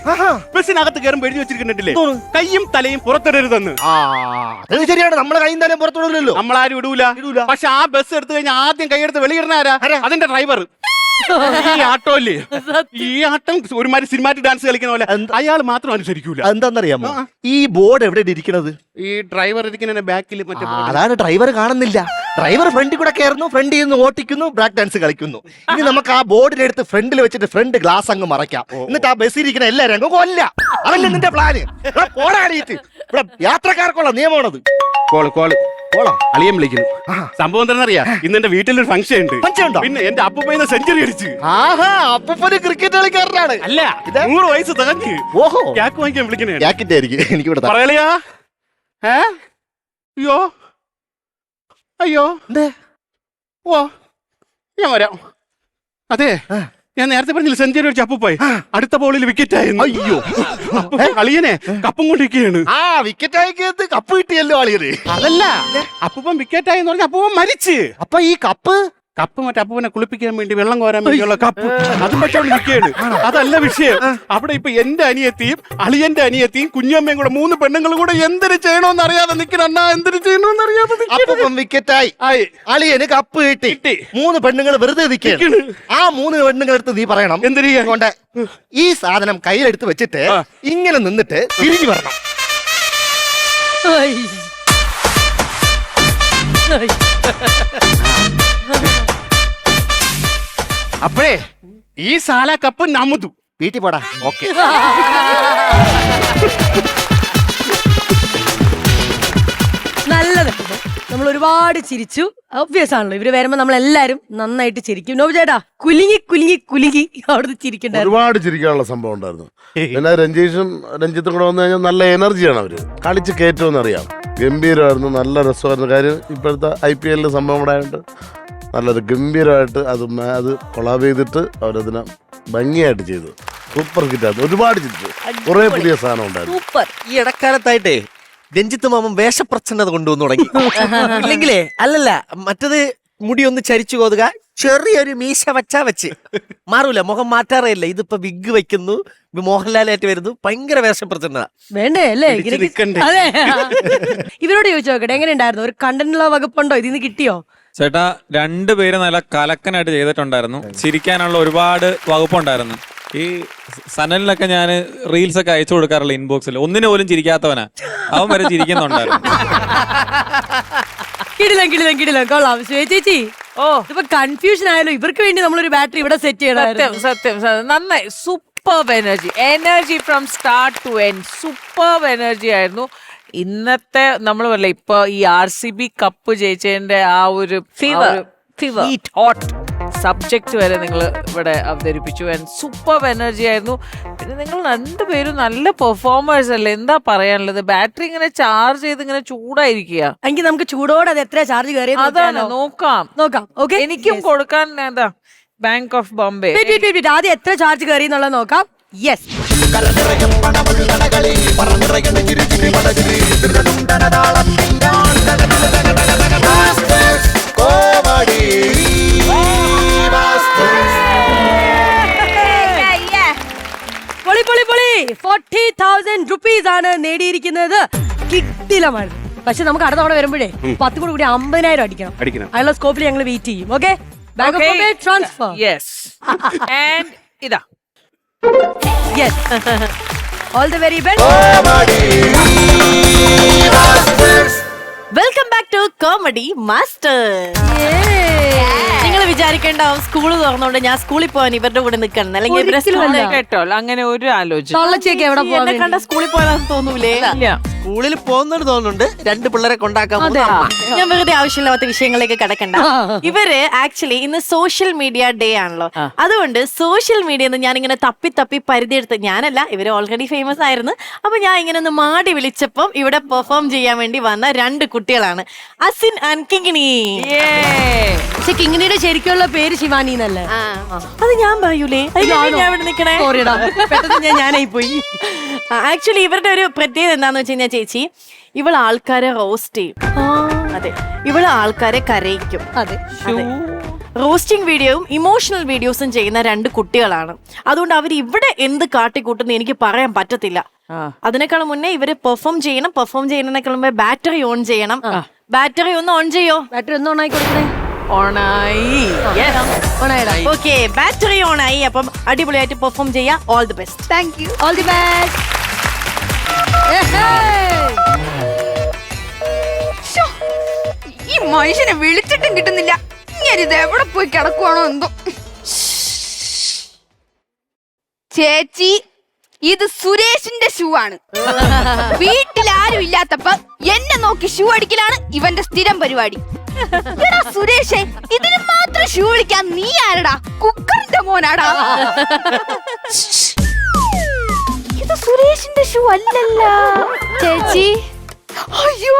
ബസ്സിനകത്ത് കയറുമ്പോൾ എഴുതി വെച്ചിട്ടുണ്ടില്ലേ, കയ്യും തലയും പുറത്തിടരുതെന്ന്. അത് ശരിയാണ്, നമ്മളെ കയ്യും തലയും പുറത്തിടൂലല്ലോ. നമ്മളാരും ഇടൂല. പക്ഷെ ആ ബസ് എടുത്തു കഴിഞ്ഞാൽ ആദ്യം കൈയെടുത്ത് വെളിയിടുന്ന ആരാ? അതിന്റെ ഡ്രൈവർ. ഈ ആട്ടോ അല്ലേ, ഈ ആട്ടം ഒരുമാതിരി സിനിമാറ്റിക് ഡാൻസ് കളിക്കുന്ന പോലെ അയാൾ മാത്രം അനുസരിക്കൂല. എന്താന്നറിയാമോ ഈ ബോർഡ് എവിടെ ഇരിക്കുന്നത്? ഈ ഡ്രൈവർ ഇരിക്കുന്ന ബാക്കിൽ മറ്റേ അതാണ് ഡ്രൈവർ കാണുന്നില്ല. ഡ്രൈവർ ഫ്രണ്ടിൽ കൂടെ കയറുന്നു, ഫ്രണ്ടിൽ നിന്ന് ഓട്ടിക്കുന്നു, ബ്രേക്ക് ഡാൻസ് കളിക്കുന്നു. ഇനി നമുക്ക് ആ ബോർഡിനെടുത്ത് ഫ്രണ്ടിൽ വെച്ചിട്ട് ഫ്രണ്ട് ഗ്ലാസ് അങ്ങ് മറയ്ക്കാം. എന്നിട്ട് ആ ബസ്സിൽ ഇരിക്കുന്ന എല്ലാവരും അങ്ങ് കൊല്ല. അതല്ലേ നിന്റെ പ്ലാന്? പോരാടിയിട്ട് ഇവിടെ യാത്രക്കാർക്കുള്ള നിയമമാണത്. കോളോ അളിയൻ വിളിക്കുന്നു. സംഭവം എന്താണെന്നറിയാ, ഇന്ന് എന്റെ വീട്ടിലൊരു ഫംഗ്ഷൻ ഉണ്ട്. പിന്നെ എന്റെ അപ്പൂപ്പ സെഞ്ചുറി അടിച്ച്. ആഹാ, അപ്പൂപ്പന് ക്രിക്കറ്റ് കളിക്കാരനാണ്. അല്ല, 100 വയസ്സ് തികഞ്ഞ്. ഓഹോ, ക്യാക്ക് വാങ്ങിക്കാൻ വിളിക്കണേ. ക്യാക്കിന്റെ ആയിരിക്കും. എനിക്ക് ഇവിടെ പറയലയാ. അയ്യോ അയ്യോ, ഓ ഞാൻ വരാം. അതെ, ഞാൻ നേരത്തെ പറഞ്ഞില്ല സെഞ്ചുറി അടിച്ച അപ്പൂപ്പായി അടുത്ത ബോളിൽ വിക്കറ്റ് ആയിരുന്നു. അയ്യോ, അളിയനെ കപ്പും കൊണ്ടിരിക്കുകയാണ്. ആ വിക്കറ്റ് ആയിക്കത്ത് കപ്പ് കിട്ടിയല്ലോ അളിയന്. അതല്ല, അപ്പൂപ്പൻ വിക്കറ്റ് ആയെന്ന് പറഞ്ഞ അപ്പൂപ്പൻ മരിച്ച്. അപ്പൊ ഈ കപ്പ് മറ്റേ അപ്പൂപ്പനെ കുളിപ്പിക്കാൻ വേണ്ടി വെള്ളം കോരാൻ വേണ്ടിയുള്ള കപ്പ് അതും വെച്ചോണ്ട് നിൽക്കുകയാണ്. അതല്ല വിഷയം. അവിടെ ഇപ്പൊ എന്റെ അനിയത്തിയും അളിയന്റെ അനിയത്തിയും കുഞ്ഞമ്മയും കൂടെ 3 പെണ്ണുങ്ങളും കൂടെ എന്തിനു ചെയ്യണോന്ന് അറിയാതെ നിൽക്കണം. അണ്ണാ എന്തിനു ചെയ്യണോന്ന് അറിയാതെ അപ്പം വിക്കറ്റായി അളിയന് കപ്പ് കിട്ടി. 3 പെണ്ണുങ്ങൾ വെറുതെ നിൽക്കുകയാണ്. ആ 3 പെണ്ണുങ്ങളെടുത്ത് നീ പറയണം എന്തിനാ കൊണ്ട് ഈ സാധനം കയ്യിലെടുത്ത് വെച്ചിട്ട് ഇങ്ങനെ നിന്നിട്ട് തിരിഞ്ഞു വരണം. അപ്പോഴേ ഈ സാല കപ്പ് നമുതു വീട്ടിൽ പോടാ. ഓക്കെ, നല്ലത്. നമ്മൾ ഒരുപാട് ചിരിച്ചു. ഒബ്വിയസ് ആണല്ലോ, ഇവര് വരുമ്പോ നമ്മളെല്ലാരും നന്നായിട്ട് ചിരിക്കും. നോബ് ചേട്ടാ കുലുങ്ങി കുലുങ്ങി കുലുങ്ങി അവിടുന്ന് ചിരിക്കണ്ടായിരുന്നു. ഒരുപാട് ചിരിക്കാനുള്ള സംഭവം ഉണ്ടായിരുന്നു. പിന്നെ രഞ്ജിത്തും കൂടെ വന്നു കഴിഞ്ഞാൽ നല്ല എനർജിയാണ് അവര് കളിച്ച് കയറ്റുമെന്ന് അറിയാം. ഗംഭീരമായിരുന്നു, നല്ല രസമായിരുന്നു. കാര്യം ഇപ്പോഴത്തെ IPL സംഭവം കൂടെ ആയിട്ട് നല്ലൊരു ഗംഭീരമായിട്ട് അത് കൊളാബ് ചെയ്തിട്ട് അവരതിനെ ഭംഗിയായിട്ട് ചെയ്തു. സൂപ്പർ ഹിറ്റായിരുന്നു. ഒരുപാട് ചിരിച്ചു. കുറെ പുതിയ സാധനം ഉണ്ടായിരുന്നു. ഈ ഇടക്കാലത്തായിട്ടേ രഞ്ജിത്ത് മാമൻ വേഷപ്രച്ഛന്നത കൊണ്ടുവന്നു തുടങ്ങി. ഇല്ലെങ്കിലേ അല്ലല്ല, മറ്റത് മുടി ഒന്ന് ചരിച്ചു കോതുക, ചെറിയൊരു മീശ വെച്ച് മാറൂല, മുഖം മാറ്റാറേയില്ല. ഇതിപ്പോ വിഗ് വെക്കുന്നു, മോഹൻലാലായിട്ട് വരുന്നു, ഭയങ്കര വേഷപ്രച്ഛന്നത. വേണ്ടേ അല്ലേ? അതെ. ഇവരോട് ചോദിച്ചു നോക്കട്ടെ, എങ്ങനെ ഉണ്ടായിരുന്നു? ഒരു കണ്ടന്റുള്ള വകുപ്പുണ്ടോ? ഇതിന്ന് കിട്ടിയോ? ചേട്ടാ, 2 പേര് നല്ല കലക്കനായിട്ട് ചെയ്തിട്ടുണ്ടായിരുന്നു. ചിരിക്കാനുള്ള ഒരുപാട് വകുപ്പുണ്ടായിരുന്നു. ഈ സനലിനൊക്കെ ഞാൻ റീൽസ് ഒക്കെ അയച്ചു കൊടുക്കാറുള്ള ഇൻബോക്സിൽ ഒന്നിനു പോലും ചിരിക്കാത്തവനാ, അവൻ വരെ ചിരിക്കുന്നുണ്ടായിരുന്നു. കിടിലം കൊള്ളാം. ചേച്ചി, ഇപ്പൊ കൺഫ്യൂഷൻ ആയാലും ഇവർക്ക് വേണ്ടി നമ്മളൊരു ബാറ്ററി ഇവിടെ സെറ്റ് ചെയ്യണം. സത്യം നന്നായി. Superb energy from start to end. Superb energy ആയിരുന്നു. ഇന്നത്തെ നമ്മൾ പറയില്ല, ഇപ്പൊ ഈ RCB കപ്പ് ജയിച്ചതിന്റെ ആ ഒരു ഹോട്ട് സബ്ജക്ട് വരെ നിങ്ങൾ ഇവിടെ അവതരിപ്പിച്ചു. ആൻഡ് സൂപ്പർ എനർജി ആയിരുന്നു. പിന്നെ നിങ്ങൾ 2 പേരും നല്ല പെർഫോമേഴ്സ് അല്ലേ? എന്താ പറയാനുള്ളത്? ബാറ്ററി ഇങ്ങനെ ചാർജ് ചെയ്ത് ഇങ്ങനെ ചൂടായിരിക്കുക. എങ്കിൽ നമുക്ക് ചൂടോടെ അത് എത്ര ചാർജ് കയറി അതാണ് നോക്കാം. ഓക്കെ, എനിക്കും കൊടുക്കാൻ എന്താ ബാങ്ക് ഓഫ് ബോംബെ ആദ്യം എത്ര ചാർജ് കയറി എന്നുള്ളത് നോക്കാം. യെസ്, പൊളി 40,000 rupees ആണ് നേടിയിരിക്കുന്നത്. കിട്ടിലമാണ്. പക്ഷെ നമുക്ക് അടുത്ത തവണ വരുമ്പോഴേ 10 കൂടി 50,000 അടിക്കണം. അതിനുള്ള സ്കോപ്പിൽ ഞങ്ങൾ വെയിറ്റ് ചെയ്യും. Okay, bank of Bombay transfer. Yes, and ഇതാ yes, all the very best. Welcome back to comedy master. നിങ്ങൾ വിചാരിക്കേണ്ടാവും സ്കൂള് തുറന്നോണ്ട് ഞാൻ സ്കൂളിൽ പോകാൻ ഇവരുടെ കൂടെ നിൽക്കണം, അല്ലെങ്കിൽ കേട്ടോ അങ്ങനെ ഒരു ആലോചന. എന്നെ കണ്ട സ്കൂളിൽ പോയാലെന്ന് തോന്നൂലേ? സ്കൂളിൽ പോകുന്നത് തോന്നുന്നുണ്ട്. 2 പിള്ളേരെ കൊണ്ടാക്കാൻ ഞാൻ വെറുതെ ആവശ്യമില്ലാത്ത വിഷയങ്ങളിലേക്ക് കിടക്കണ്ട. ഇവര് ആക്ച്വലി ഇന്ന് സോഷ്യൽ മീഡിയ ഡേ ആണല്ലോ. അതുകൊണ്ട് സോഷ്യൽ മീഡിയ ഞാൻ ഇങ്ങനെ തപ്പി പരിധിയെടുത്ത്, ഞാനല്ല, ഇവര് ഓൾറെഡി ഫേമസ് ആയിരുന്നു. അപ്പൊ ഞാൻ ഇങ്ങനെ ഒന്ന് മാടി വിളിച്ചപ്പം ഇവിടെ പെർഫോം ചെയ്യാൻ വേണ്ടി വന്ന 2 കുട്ടികളാണ്, അസിൻ ആൻഡ് കിങ്ങിണി. പക്ഷെ കിങ്ങിണിയുടെ ശരിക്കുള്ള പേര് ശിവാനി എന്നല്ലേ? അത് ഞാൻ പറയൂലേ? ഞാൻ ഇവിടെ നിക്കണേ, ഞാനായി പോയി. ആക്ച്വലി ഇവരുടെ ഒരു പ്രത്യേകത എന്താന്ന് വെച്ച് കഴിഞ്ഞാൽ, ചേച്ചി, ഇവൾ ആൾക്കാരെ റോസ്റ്റ് ചെയ്യും. അതെ, ഇവള് ആൾക്കാരെ കരയിക്കും. അതെ, റോസ്റ്റിംഗ് വീഡിയോയും ഇമോഷണൽ വീഡിയോസും ചെയ്യുന്ന 2 കുട്ടികളാണ്. അതുകൊണ്ട് അവർ ഇവിടെ എന്ത് കാട്ടിക്കൂട്ടുന്ന എനിക്ക് പറയാൻ പറ്റത്തില്ല. അതിനേക്കാളും മുന്നേ ഇവര് പെർഫോം ചെയ്യുന്നതിനേക്കാളും മുമ്പേ ബാറ്ററി ഓൺ ചെയ്യണം. ബാറ്ററി ഒന്ന് ഓൺ ചെയ്യോ? ബാറ്ററി ഒന്ന് ഓൺ ആയി കൊടുക്കണേ. ഓണായി. ഓക്കെ, ബാറ്ററി ഓണായി. അപ്പം അടിപൊളിയായിട്ട് പെർഫോം ചെയ്യാം. All the best. Thank you. All the best. ഈ മനുഷ്യനെ വിളിച്ചിട്ടും കിട്ടുന്നില്ല. ഇത് എവിടെ പോയി കിടക്കുവാണോ എന്തോ. ചേച്ചി, ഇത് സുരേഷിന്റെ ഷൂ ആണ്. വീട്ടിൽ ആരും ഇല്ലാത്തപ്പോ എന്നെ നോക്കി ഷൂ അടിക്കലാണ് ഇവന്റെ സ്ഥിരം പരിപാടി. എടാ സുരേഷേ, ഇതിന് മാത്രം ഷൂ അടിക്കാൻ നീ ആരടാ? കുക്കറിന്റെ മോനാടാ. ഇത് സുരേഷിന്റെ ഷൂ അല്ലല്ല ചേച്ചി. അയ്യോ,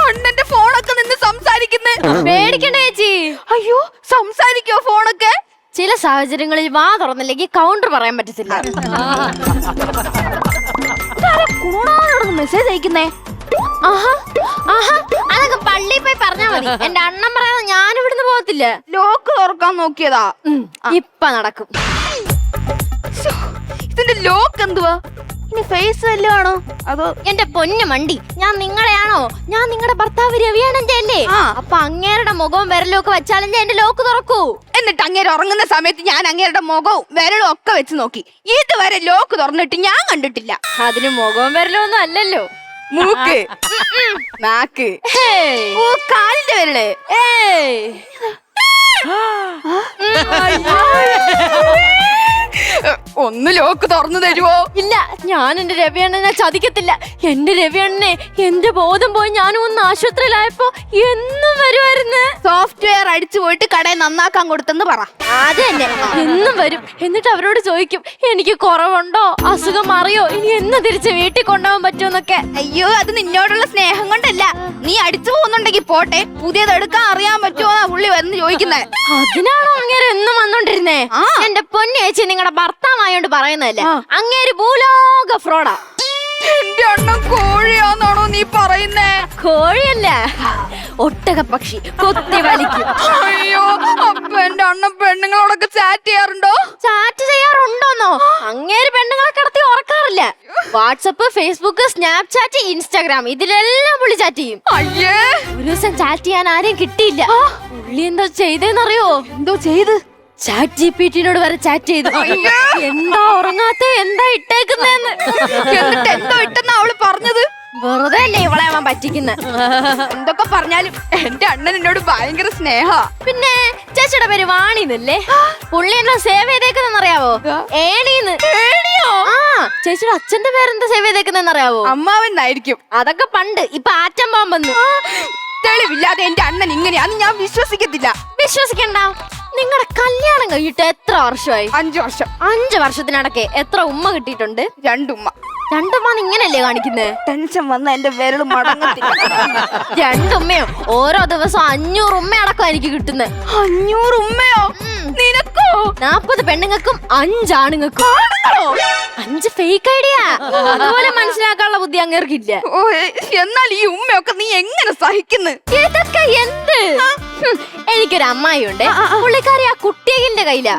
അണ്ണന്റെ ഫോണൊക്കെ നിന്ന് സംസാരിക്കുന്നേ. പേടിക്കണ്ട ചേച്ചി. അയ്യോ, സംസാരിക്കോ ഫോണൊക്കെ? ചില സാഹചര്യങ്ങളിൽ വാ തുറന്നില്ലെങ്കിൽ കൗണ്ടർ പറയാൻ പറ്റത്തില്ല. മെസ്സേജ് അയക്കുന്നേ. അതൊക്കെ പള്ളിയിൽ പോയി പറഞ്ഞാ മതി. എന്റെ അണ്ണൻ പറയാതെ ഞാൻ ഇവിടുന്ന് പോകത്തില്ല. ലോക്ക് തുറക്കാൻ നോക്കിയതാ. ഇപ്പൊ നടക്കും. ഇതിന്റെ ലോക്ക് എന്തുവാ? ഇനി ഫേസ് വല്ലതും ആണോ അതോ? എന്റെ പൊന്നു മണ്ടി, ഞാൻ നിങ്ങളെയാണോ? ഞാൻ നിങ്ങളുടെ ഭർത്താവ് രവിയാണെന്റെ അല്ലേ? അപ്പൊ അങ്ങേരുടെ മുഖവും വിരലും ഒക്കെ വെച്ചാലെന്റെ എന്റെ ലോക്ക് തുറക്കൂ. എന്നിട്ട് അങ്ങേര് ഉറങ്ങുന്ന സമയത്ത് ഞാൻ അങ്ങേരുടെ മുഖവും വിരലും ഒക്കെ വെച്ച് നോക്കി. ഇതുവരെ ലോക്ക് തുറന്നിട്ട് ഞാൻ കണ്ടിട്ടില്ല. അതിന് മുഖവും വിരലും ഒന്നും അല്ലല്ലോ. മൂക്ക്, നാക്ക്, ഓ കാലിന്റെ വിരല്. ഒന്ന് ലോക്ക് തുറന്നു തരുവോ? ഇല്ല, ഞാൻ എന്റെ രവിയണ്ണനെ ചതിക്കത്തില്ല. എന്റെ രവിയണ്ണനെ എന്റെ ബോധം പോയി ഞാനും ഒന്ന് ആശുപത്രിയിലായപ്പോ എന്നും വരുമായിരുന്നു. സോഫ്റ്റ്വെയർ അടിച്ചു പോയിട്ട് കടയിൽ നന്നാക്കാൻ കൊടുത്തെന്ന് പറ. അത് തന്നെ, എന്നും വരും. എന്നിട്ട് അവരോട് ചോദിക്കും എനിക്ക് കുറവുണ്ടോ, അസുഖം മാറിയോ, ഇനി എന്ന് തിരിച്ച് വീട്ടിൽ കൊണ്ടുപോകാൻ പറ്റുമെന്നൊക്കെ. അയ്യോ, അത് നിന്നോടുള്ള സ്നേഹം കൊണ്ടല്ല. നീ അടിച്ചു പോകുന്നുണ്ടെങ്കിൽ പോട്ടെ, പുതിയത് എടുക്കാൻ അറിയാൻ പറ്റുമോ പുള്ളി വന്ന് ചോദിക്കുന്നേ. അതിനാണോ അങ്ങേര് എന്നും വന്നോണ്ടിരുന്നേ? എന്റെ പൊന്നു ചേച്ചി, നിങ്ങളുടെ ഭർത്താവായോണ്ട് പറയുന്നതല്ലേ, അങ്ങേര് ഭൂലോക ഫ്രോഡാ. എന്റെ അണ്ണൻ കോഴിയാന്നാണോ നീ പറയുന്നേ? കോഴിയല്ല, ഒട്ടക പക്ഷി, കൊത്തി വലിക്കും. അയ്യോ, അപ്പൊ എന്റെ അണ്ണൻ പെണ്ണുങ്ങളോടൊക്കെ ചാറ്റ് ചെയ്യാറുണ്ടോ? ചാറ്റ് ചെയ്യാറുണ്ടോന്നോ? അങ്ങേര് പെണ്ണുങ്ങളെ കിടത്തി ഉറക്കാറില്ല. വാട്സപ്പ്, ഫേസ്ബുക്ക്, സ്നാപ്ചാറ്റ്, ഇൻസ്റ്റാഗ്രാം, ഇതിലെല്ലാം പുള്ളി ചാറ്റ് ചെയ്യും. അയ്യേ, ഒരു ദിവസം ചാറ്റ് ചെയ്യാൻ ആരെയും കിട്ടിയില്ല. പുള്ളി എന്തോ ചെയ്തെന്നറിയോ? എന്തോ ചെയ്ത്? ചാറ്റ് ജിപിടിയോട് വരെ ചാറ്റ് ചെയ്തു. എന്താ ഉറങ്ങാത്ത, എന്താ ഇട്ടേക്കുന്നെന്ന്. എന്നിട്ട് എന്തോ ഇട്ടെന്നാ അവള് പറഞ്ഞത്? വെറുതെ അല്ലേ ഇവളെ അവൻ പറ്റിക്കുന്നത്. എന്തൊക്കെ പറഞ്ഞാലും എന്റെ അണ്ണൻ എന്നോട് ഭയങ്കര സ്നേഹ. പിന്നെ ചേച്ചിയുടെ പേര് വാണിന്നല്ലേ? പുള്ളി എന്നെ സേവ് ചെയ്തേക്കുന്നറിയാവോ? ഏണീന്ന്. ചേച്ചിയുടെ അച്ഛന്റെ പേരെന്താ സേവ് ചെയ്തേക്കുന്നറിയാവോ? അമ്മാവെന്നായിരിക്കും. അതൊക്കെ പണ്ട്. ഇപ്പൊ ആറ്റം ബോംബെന്ന്. തെളിവില്ലാതെ എന്റെ അണ്ണൻ ഇങ്ങനെയാന്ന് ഞാൻ വിശ്വസിക്കത്തില്ല. വിശ്വസിക്കണ്ട. നിങ്ങളുടെ കല്യാണം കഴിഞ്ഞിട്ട് എത്ര വർഷമായി? 5 വർഷം. 5 വർഷത്തിനടക്കെ എത്ര ഉമ്മ കിട്ടിയിട്ടുണ്ട്? 2 ഉമ്മ. 2 ഉമ്മ ഇങ്ങനല്ലേ കാണിക്കുന്നത്? ടെൻഷൻ വന്ന എന്റെ വിരൽ മടങ്ങത്തില്ല. 2 ഉമ്മയോ? ഓരോ ദിവസം 500 ഉമ്മ അടക്കം എനിക്ക് കിട്ടുന്നത്. 500 ഉമ്മയോ? നിനക്കോ? 40 പെണ്ണുങ്ങൾക്കും 5 ആണുങ്ങൾക്കും. 5 ഫേക്ക് ഐഡിയ. അതുപോലെ മനസ്സിലാക്കാനുള്ള ബുദ്ധി അങ്ങേർക്കില്ല. ഓ, എന്നാൽ ഈ ഉമ്മയൊക്കെ നീ എങ്ങനെ സഹിക്കുന്നു? ഇതൊക്കെ എന്ത്? എനിക്കൊരു അമ്മായി ഉണ്ട്. പുള്ളിക്കാരി ആ കുട്ടിയുടെ കയ്യില.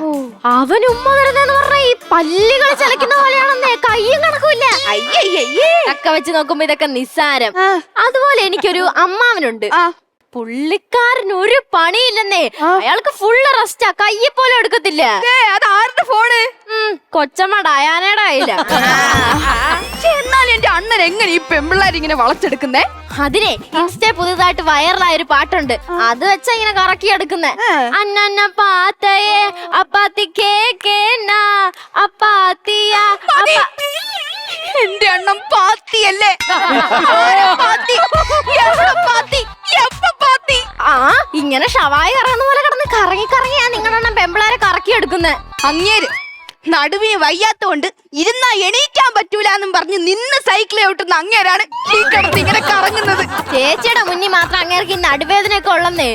അവൻ ഉമ്മ തരുന്നെന്ന് പറഞ്ഞ ഈ പല്ലുകൾ ചലക്കുന്ന പോലെയാണെന്നേ. കയ്യും കണക്കൂല്ല. ഒക്കെ വെച്ച് നോക്കുമ്പോ ഇതൊക്കെ നിസ്സാരം. അതുപോലെ എനിക്കൊരു അമ്മാവനുണ്ട്. പുള്ളിക്കാരൻ ഒരു പണിയില്ലെന്നേ. അയാൾക്ക് ഫുള്ള് റെസ്റ്റാ. കയ്യെ പോലെ എടുക്കത്തില്ല. അത് ആരുടെ ഫോണ്? കൊച്ചമ്മ ഡയാനയുടെ കയ്യില. എന്നാലും എന്റെ അണ്ണൻ എങ്ങനെ ഈ പെമ്പിള്ളാർ ഇങ്ങനെ വളച്ചെടുക്കുന്നേ? അതിനെ ഇൻസ്റ്റ പുതുതായിട്ട് വൈറലായ ഒരു പാട്ടുണ്ട്. അത് വെച്ചാ ഇങ്ങനെ കറക്കി എടുക്കുന്നേ. അന്നന്ന പാത്തയെ അപ്പാത്തി കേക്കേനാ അപ്പാത്തിയ. എന്റെ അണ്ണൻ പാത്തിയല്ലേ? ആ, ഇങ്ങനെ ഷവായി കറങ്ങുന്ന പോലെ കിടന്ന് കറങ്ങി കറങ്ങിയാ നിങ്ങളെണ്ണം പെമ്പിളാരെ കറക്കി എടുക്കുന്നേ. അങ്ങേര് നടുവിന് വയ്യാത്തോണ്ട് ഇരുന്നാ എണീക്കാൻ പറ്റൂലെന്നും പറഞ്ഞ് നിന്ന് സൈക്കിൾ ഓട്ടുന്ന അങ്ങേരാണ് ഈ കിടന്ന് ഇങ്ങനെ കറങ്ങുന്നത്. ചേച്ചിയുടെ മുന്നിൽ മാത്രം അങ്ങേർക്ക് ഈ നടുവേദനയൊക്കെ ഉള്ളന്നേ.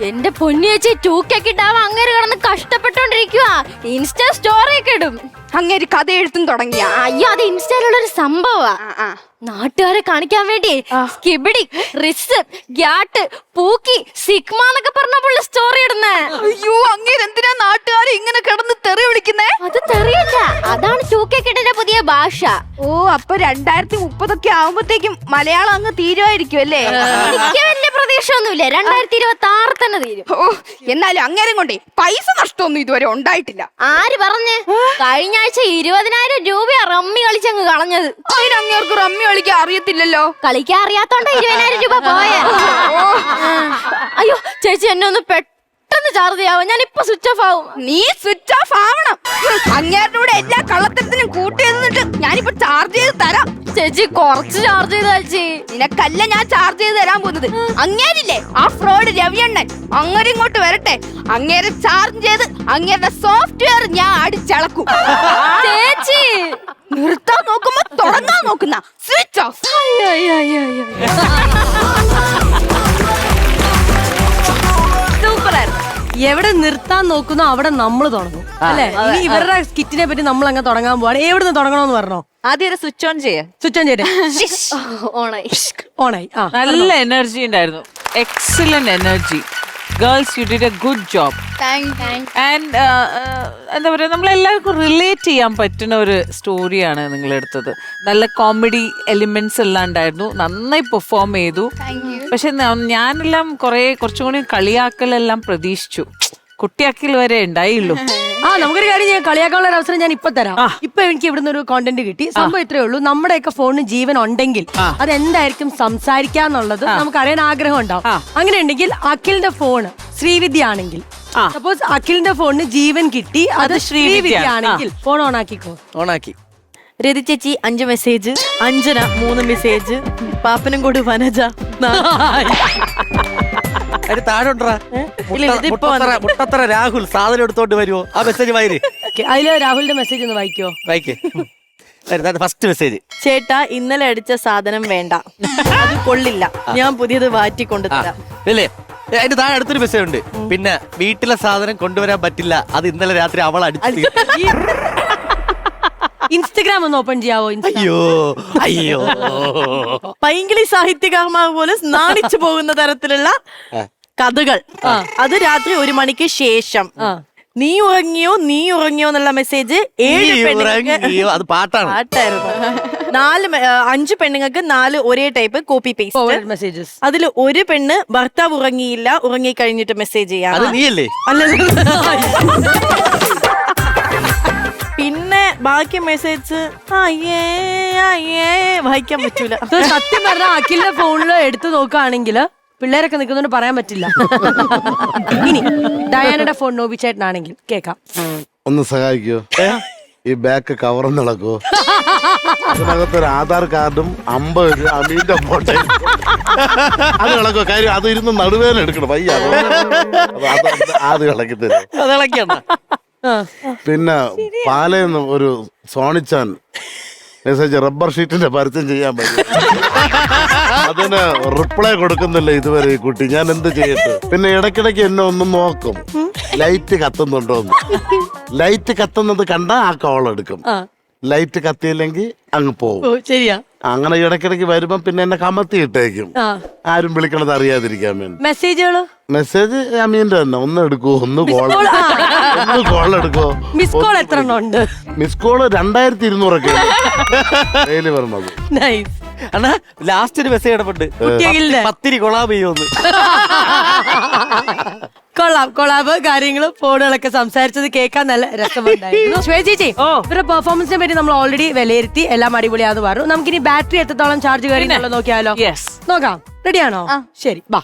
എന്റെ പൊന്നു ചേച്ചി 2K കിട്ടാവാ അങ്ങേര് കിടന്ന് കഷ്ടപ്പെട്ടോണ്ടിരിക്കുക. ഇൻസ്റ്റ സ്റ്റോറി ഒക്കെ ഇടും. അങ്ങേര് കഥ എഴുത്തും തുടങ്ങിയ. അയ്യോ, അത് ഇൻസ്റ്റയിലുള്ള ഒരു സംഭവമാ. നാട്ടുകാരെ കാണിക്കാൻ വേണ്ടി സ്കിബിഡി, റിസ്, ഗ്യാട്ട്, പൂക്കി, സിഗ്മ എന്നൊക്കെ പറഞ്ഞ പുള്ളി സ്റ്റോറി ഇടുന്നേ. അയ്യോ, അങ്ങേര് എന്തിനാ നാട്ടുകാരെ ഇങ്ങനെ കിടന്ന് തെറി വിളിക്കുന്നേ? അത് തെറിയല്ല, അതാണ് 2K കിട്ടിന്റെ പുതിയ ഭാഷ. ഓ, അപ്പൊ 2030 ആവുമ്പത്തേക്കും മലയാളം അങ്ങ് തീരുമായിരിക്കും അല്ലേ? എനിക്ക് വലിയ പ്രതീക്ഷ പ്രതീക്ഷയൊന്നുമില്ല. 2026 തന്നെ തീരും. ഓ, എന്നാലും അങ്ങേരം കൊണ്ടേ പൈസ നഷ്ടമൊന്നും ഇതുവരെ ഉണ്ടായിട്ടില്ല. ആര് പറഞ്ഞ്? കഴിഞ്ഞ ആഴ്ച 20,000 രൂപയാ റമ്മി കളിച്ചങ്ങ് കളഞ്ഞത്. അതിനങ്ങേർക്ക് റമ്മി കളിക്കാൻ അറിയത്തില്ലല്ലോ. കളിക്കാൻ അറിയാത്തോണ്ട് 20,000 രൂപ പോയ. അയ്യോ ചേച്ചി, എന്നെ ഒന്ന് പെട്ടെന്ന് ചാർജ് ചെയ്യാവോ? ഞാൻ ഇപ്പൊ സ്വിച്ച് ഓഫ് ആവും. നീ സ്വിച്ച് ഓഫ് ആവണം. അങ്ങേരുടെ കൂടെ എല്ലാ കള്ളത്തരത്തിനും കൂട്ടി നിന്നിട്ട് ഞാനിപ്പോ ചാർജ് ചെയ്ത് തരാം. ചേച്ചി കുറച്ച് ചാർജ് ചെയ്ത ചേച്ചി. നിനക്കല്ല ഞാൻ ചാർജ് ചെയ്ത് തരാൻ പോകുന്നത്. അങ്ങേരില്ലേ ആ ഫ്രോഡ് രവിയണ്ണൻ, അങ്ങേരെ ഇങ്ങോട്ട് വരട്ടെ. അങ്ങേരെ ചാർജ് ചെയ്ത് അങ്ങേരുടെ സോഫ്റ്റ്വെയർ ഞാൻ അടിച്ചളക്കും. ചേച്ചി നിർത്താൻ നോക്കുമ്പോ തുടങ്ങാൻ നോക്കുന്ന സ്വിച്ച് ഓഫ്. സൂപ്പറായിരുന്നു. എവിടെ നിർത്താൻ നോക്കുന്നോ അവിടെ നമ്മൾ തുടങ്ങും അല്ലെ? ഇനി ഇവരുടെ സ്കിറ്റിനെ പറ്റി നമ്മൾ അങ്ങ് തുടങ്ങാൻ പോവാണ്. എവിടെ നിന്ന് തുടങ്ങണമെന്ന് പറഞ്ഞോ? ആദ്യം ഒരു സ്വിച്ച് ഓൺ ചെയ്യാം. സ്വിച്ച് ഓൺ ചെയ്തേ. ഓണായി ഓണായി. നല്ല എനർജി ഉണ്ടായിരുന്നു. Excellent energy. Girls, you did A good job. And എന്താ പറയുക, നമ്മളെല്ലാവർക്കും റിലേറ്റ് ചെയ്യാൻ പറ്റുന്ന ഒരു സ്റ്റോറിയാണ് നിങ്ങൾ എടുത്തത്. നല്ല കോമഡി എലിമെന്റ്സ് എല്ലാം ഉണ്ടായിരുന്നു. നന്നായി പെർഫോം ചെയ്തു. പക്ഷെ ഞാനെല്ലാം കുറച്ചും കൂടി കളിയാക്കലെല്ലാം പ്രതീക്ഷിച്ചു. കുട്ടിയാക്കൽ വരെ ഉണ്ടായുള്ളൂ. നമുക്കൊരു കാര്യം ചെയ്യാം. കളിയാക്കാനുള്ള ഒരു അവസരം ഞാൻ ഇപ്പൊ തരാം. ഇപ്പൊ എനിക്ക് ഇവിടുന്ന് ഒരു കോണ്ടന്റ് കിട്ടി. സംഭവം ഇത്രയേ ഉള്ളൂ. നമ്മുടെയൊക്കെ ഫോണിന് ജീവൻ ഉണ്ടെങ്കിൽ അതെന്തായിരിക്കും സംസാരിക്കാന്നുള്ളത് നമുക്ക് അറിയാൻ ആഗ്രഹം ഉണ്ടാവും. അങ്ങനെ ഉണ്ടെങ്കിൽ അഖിലിന്റെ ഫോണ് ശ്രീവിദ്യ ആണെങ്കിൽ, സപ്പോസ് അഖിലിന്റെ ഫോണിന് ജീവൻ കിട്ടി, അത് ശ്രീവിദ്യ ആണെങ്കിൽ ഫോൺ ഓൺ ആക്കിക്കോ. ഓണാക്കി. രതി ചേച്ചി 5 മെസ്സേജ്, അഞ്ജന 3 മെസ്സേജ്, പാപ്പനും കൂടി വനജ അതിന് താഴെ മുട്ടത്തറ രാഹുൽ സാധനം എടുത്തോണ്ട് വരുമോ? ആ മെസ്സേജ് വായിര്. അതില് രാഹുലിന്റെ മെസ്സേജ് ഒന്ന് വായിക്കോ. വായിക്കേ. First message. ചേട്ടാ, ഇന്നലെ അടിച്ച സാധനം വേണ്ട, അത് കൊള്ളില്ല, ഞാൻ പുതിയത് മാറ്റിക്കൊണ്ടു തരാം. അല്ലേ? അതിന്റെ താഴെ അടുത്തൊരു മെസ്സേജ് ഉണ്ട്. പിന്നെ വീട്ടിലെ സാധനം കൊണ്ടുവരാൻ പറ്റില്ല, അത് ഇന്നലെ രാത്രി അവൾ അടിച്ചു. ഇൻസ്റ്റഗ്രാം ഒന്ന് ഓപ്പൺ ചെയ്യാവോ? അയ്യോ പൈങ്കിളി സാഹിത്യകാരന്മാർ പോലും നാണിച്ചു പോകുന്ന തരത്തിലുള്ള കഥകൾ. അത് രാത്രി 1 മണിക്ക് ശേഷം. നീ ഉറങ്ങിയോ എന്നുള്ള മെസ്സേജ് 7 പെണ്ണുങ്ങൾക്ക്. അത് പാട്ടാണ്. പാട്ടായിരുന്നു. 5 പെണ്ണുങ്ങൾക്ക് 4 ഒരേ ടൈപ്പ് കോപ്പി പേസ്റ്റ് മെസ്സേജസ്. അതിൽ ഒരു പെണ്ണ് ഭർത്താവ് ഉറങ്ങിയില്ല, ഉറങ്ങി കഴിഞ്ഞിട്ട് മെസ്സേജ് ചെയ്യാം. അത് നീയല്ലേ? പിന്നെ ബാക്കി മെസ്സേജ് വായിക്കാൻ പറ്റൂല. സത്യം പറഞ്ഞാൽ അഖിലിന്റെ ഫോണില് എടുത്തു നോക്കുകയാണെങ്കിൽ പിള്ളേരൊക്കെ നിൽക്കുന്നോണ്ട് പറയാൻ പറ്റില്ല. ഇനി ഡയാനയുടെ ഫോൺ നോബി ചേട്ടനാണെങ്കിൽ കേക്കാം. ഒന്ന് സഹായിക്കോ? ഈ ബാക്ക് കവർ നടക്കോ? അതിനകത്തൊരു ആധാർ കാർഡും 50 അമീന്റെ ഫോട്ടോ അത് കളക്കോ? കാര്യം അത് ഇരുന്ന് നടുവേദന എടുക്കണം. വയ്യ, അത് കളക്കി തരും. പിന്നെ പാലയെന്ന് ഒരു സോണിച്ചാൻ മെസ്സേജ് റബ്ബർ ഷീറ്റിന്റെ പരസ്യം ചെയ്യാൻ പറ്റും. അതിന് റിപ്ലൈ കൊടുക്കുന്നില്ല ഇതുവരെ ഈ കുട്ടി. ഞാൻ എന്ത് ചെയ്യട്ടെ? പിന്നെ ഇടയ്ക്കിടയ്ക്ക് എന്നെ ഒന്ന് നോക്കും, ലൈറ്റ് കത്തുന്നുണ്ടോന്ന്. ലൈറ്റ് കത്തുന്നത് കണ്ടാ ആ കോൾ എടുക്കും. ലൈറ്റ് കത്തിയില്ലെങ്കിൽ അങ്ങ് പോകും. ശരിയാ. അങ്ങനെ ഇടയ്ക്കിടയ്ക്ക് വരുമ്പം പിന്നെ എന്നെ കമത്തി ഇട്ടേക്കും, ആരും വിളിക്കണത് അറിയാതിരിക്കാൻ വേണ്ടി. മെസ്സേജ് അമീന്റെ തന്നെ. ഒന്ന് എടുക്കോ, ഒന്ന് കോൾ എടുക്കോ. മിസ് കോൾ എത്ര ഉണ്ട്? മിസ് കോള് 2200 ഡെയിലി വരണത്. അണ്ണാ ലാസ്റ്റ് ഒരു മെസ്സേജ് ഇടപെട്ട് പത്തിരി കൊളാബ് ചെയ്യുമെന്ന്. കൊളാബ് കാര്യങ്ങളും ഫോണുകളൊക്കെ സംസാരിച്ചത് കേൾക്കാൻ നല്ല രസമുണ്ടായിരുന്നു. ശ്വേത ചേച്ചി, ഇവരുടെ പെർഫോമൻസിനെ പറ്റി നമ്മൾ ഓൾറെഡി വിലയിരുത്തി, എല്ലാം അടിപൊളിയാന്ന് പറഞ്ഞു. നമുക്കിനി ബാറ്ററി എത്രത്തോളം ചാർജ് കയറി നോക്കിയാലോ? നോക്കാം. റെഡിയാണോ? ശരി, ബാ.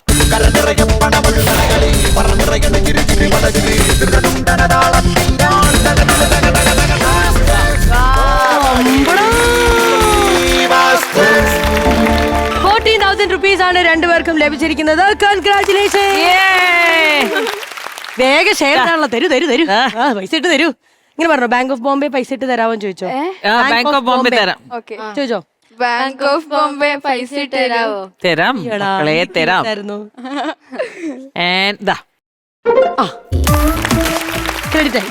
₹14,000 ആണ് രണ്ടുപേർക്കും ലഭിച്ചിരിക്കുന്നത്. കൺഗ്രാറ്റുലേഷൻ. വേഗം ഷെയർ ചെയ്യാനുള്ള തരൂ പൈസ ഇട്ട് തരൂ. ഇങ്ങനെ പറഞ്ഞോ, ബാങ്ക് ഓഫ് ബോംബെ പൈസ ഇട്ട് തരാമോ ചോദിച്ചോ? ബാങ്ക് ഓഫ് ബോംബെ തരാം ചോദിച്ചോ. ബാങ്ക് ഓഫ് ബോംബെ പൈസ ഇട്ട് തരാം.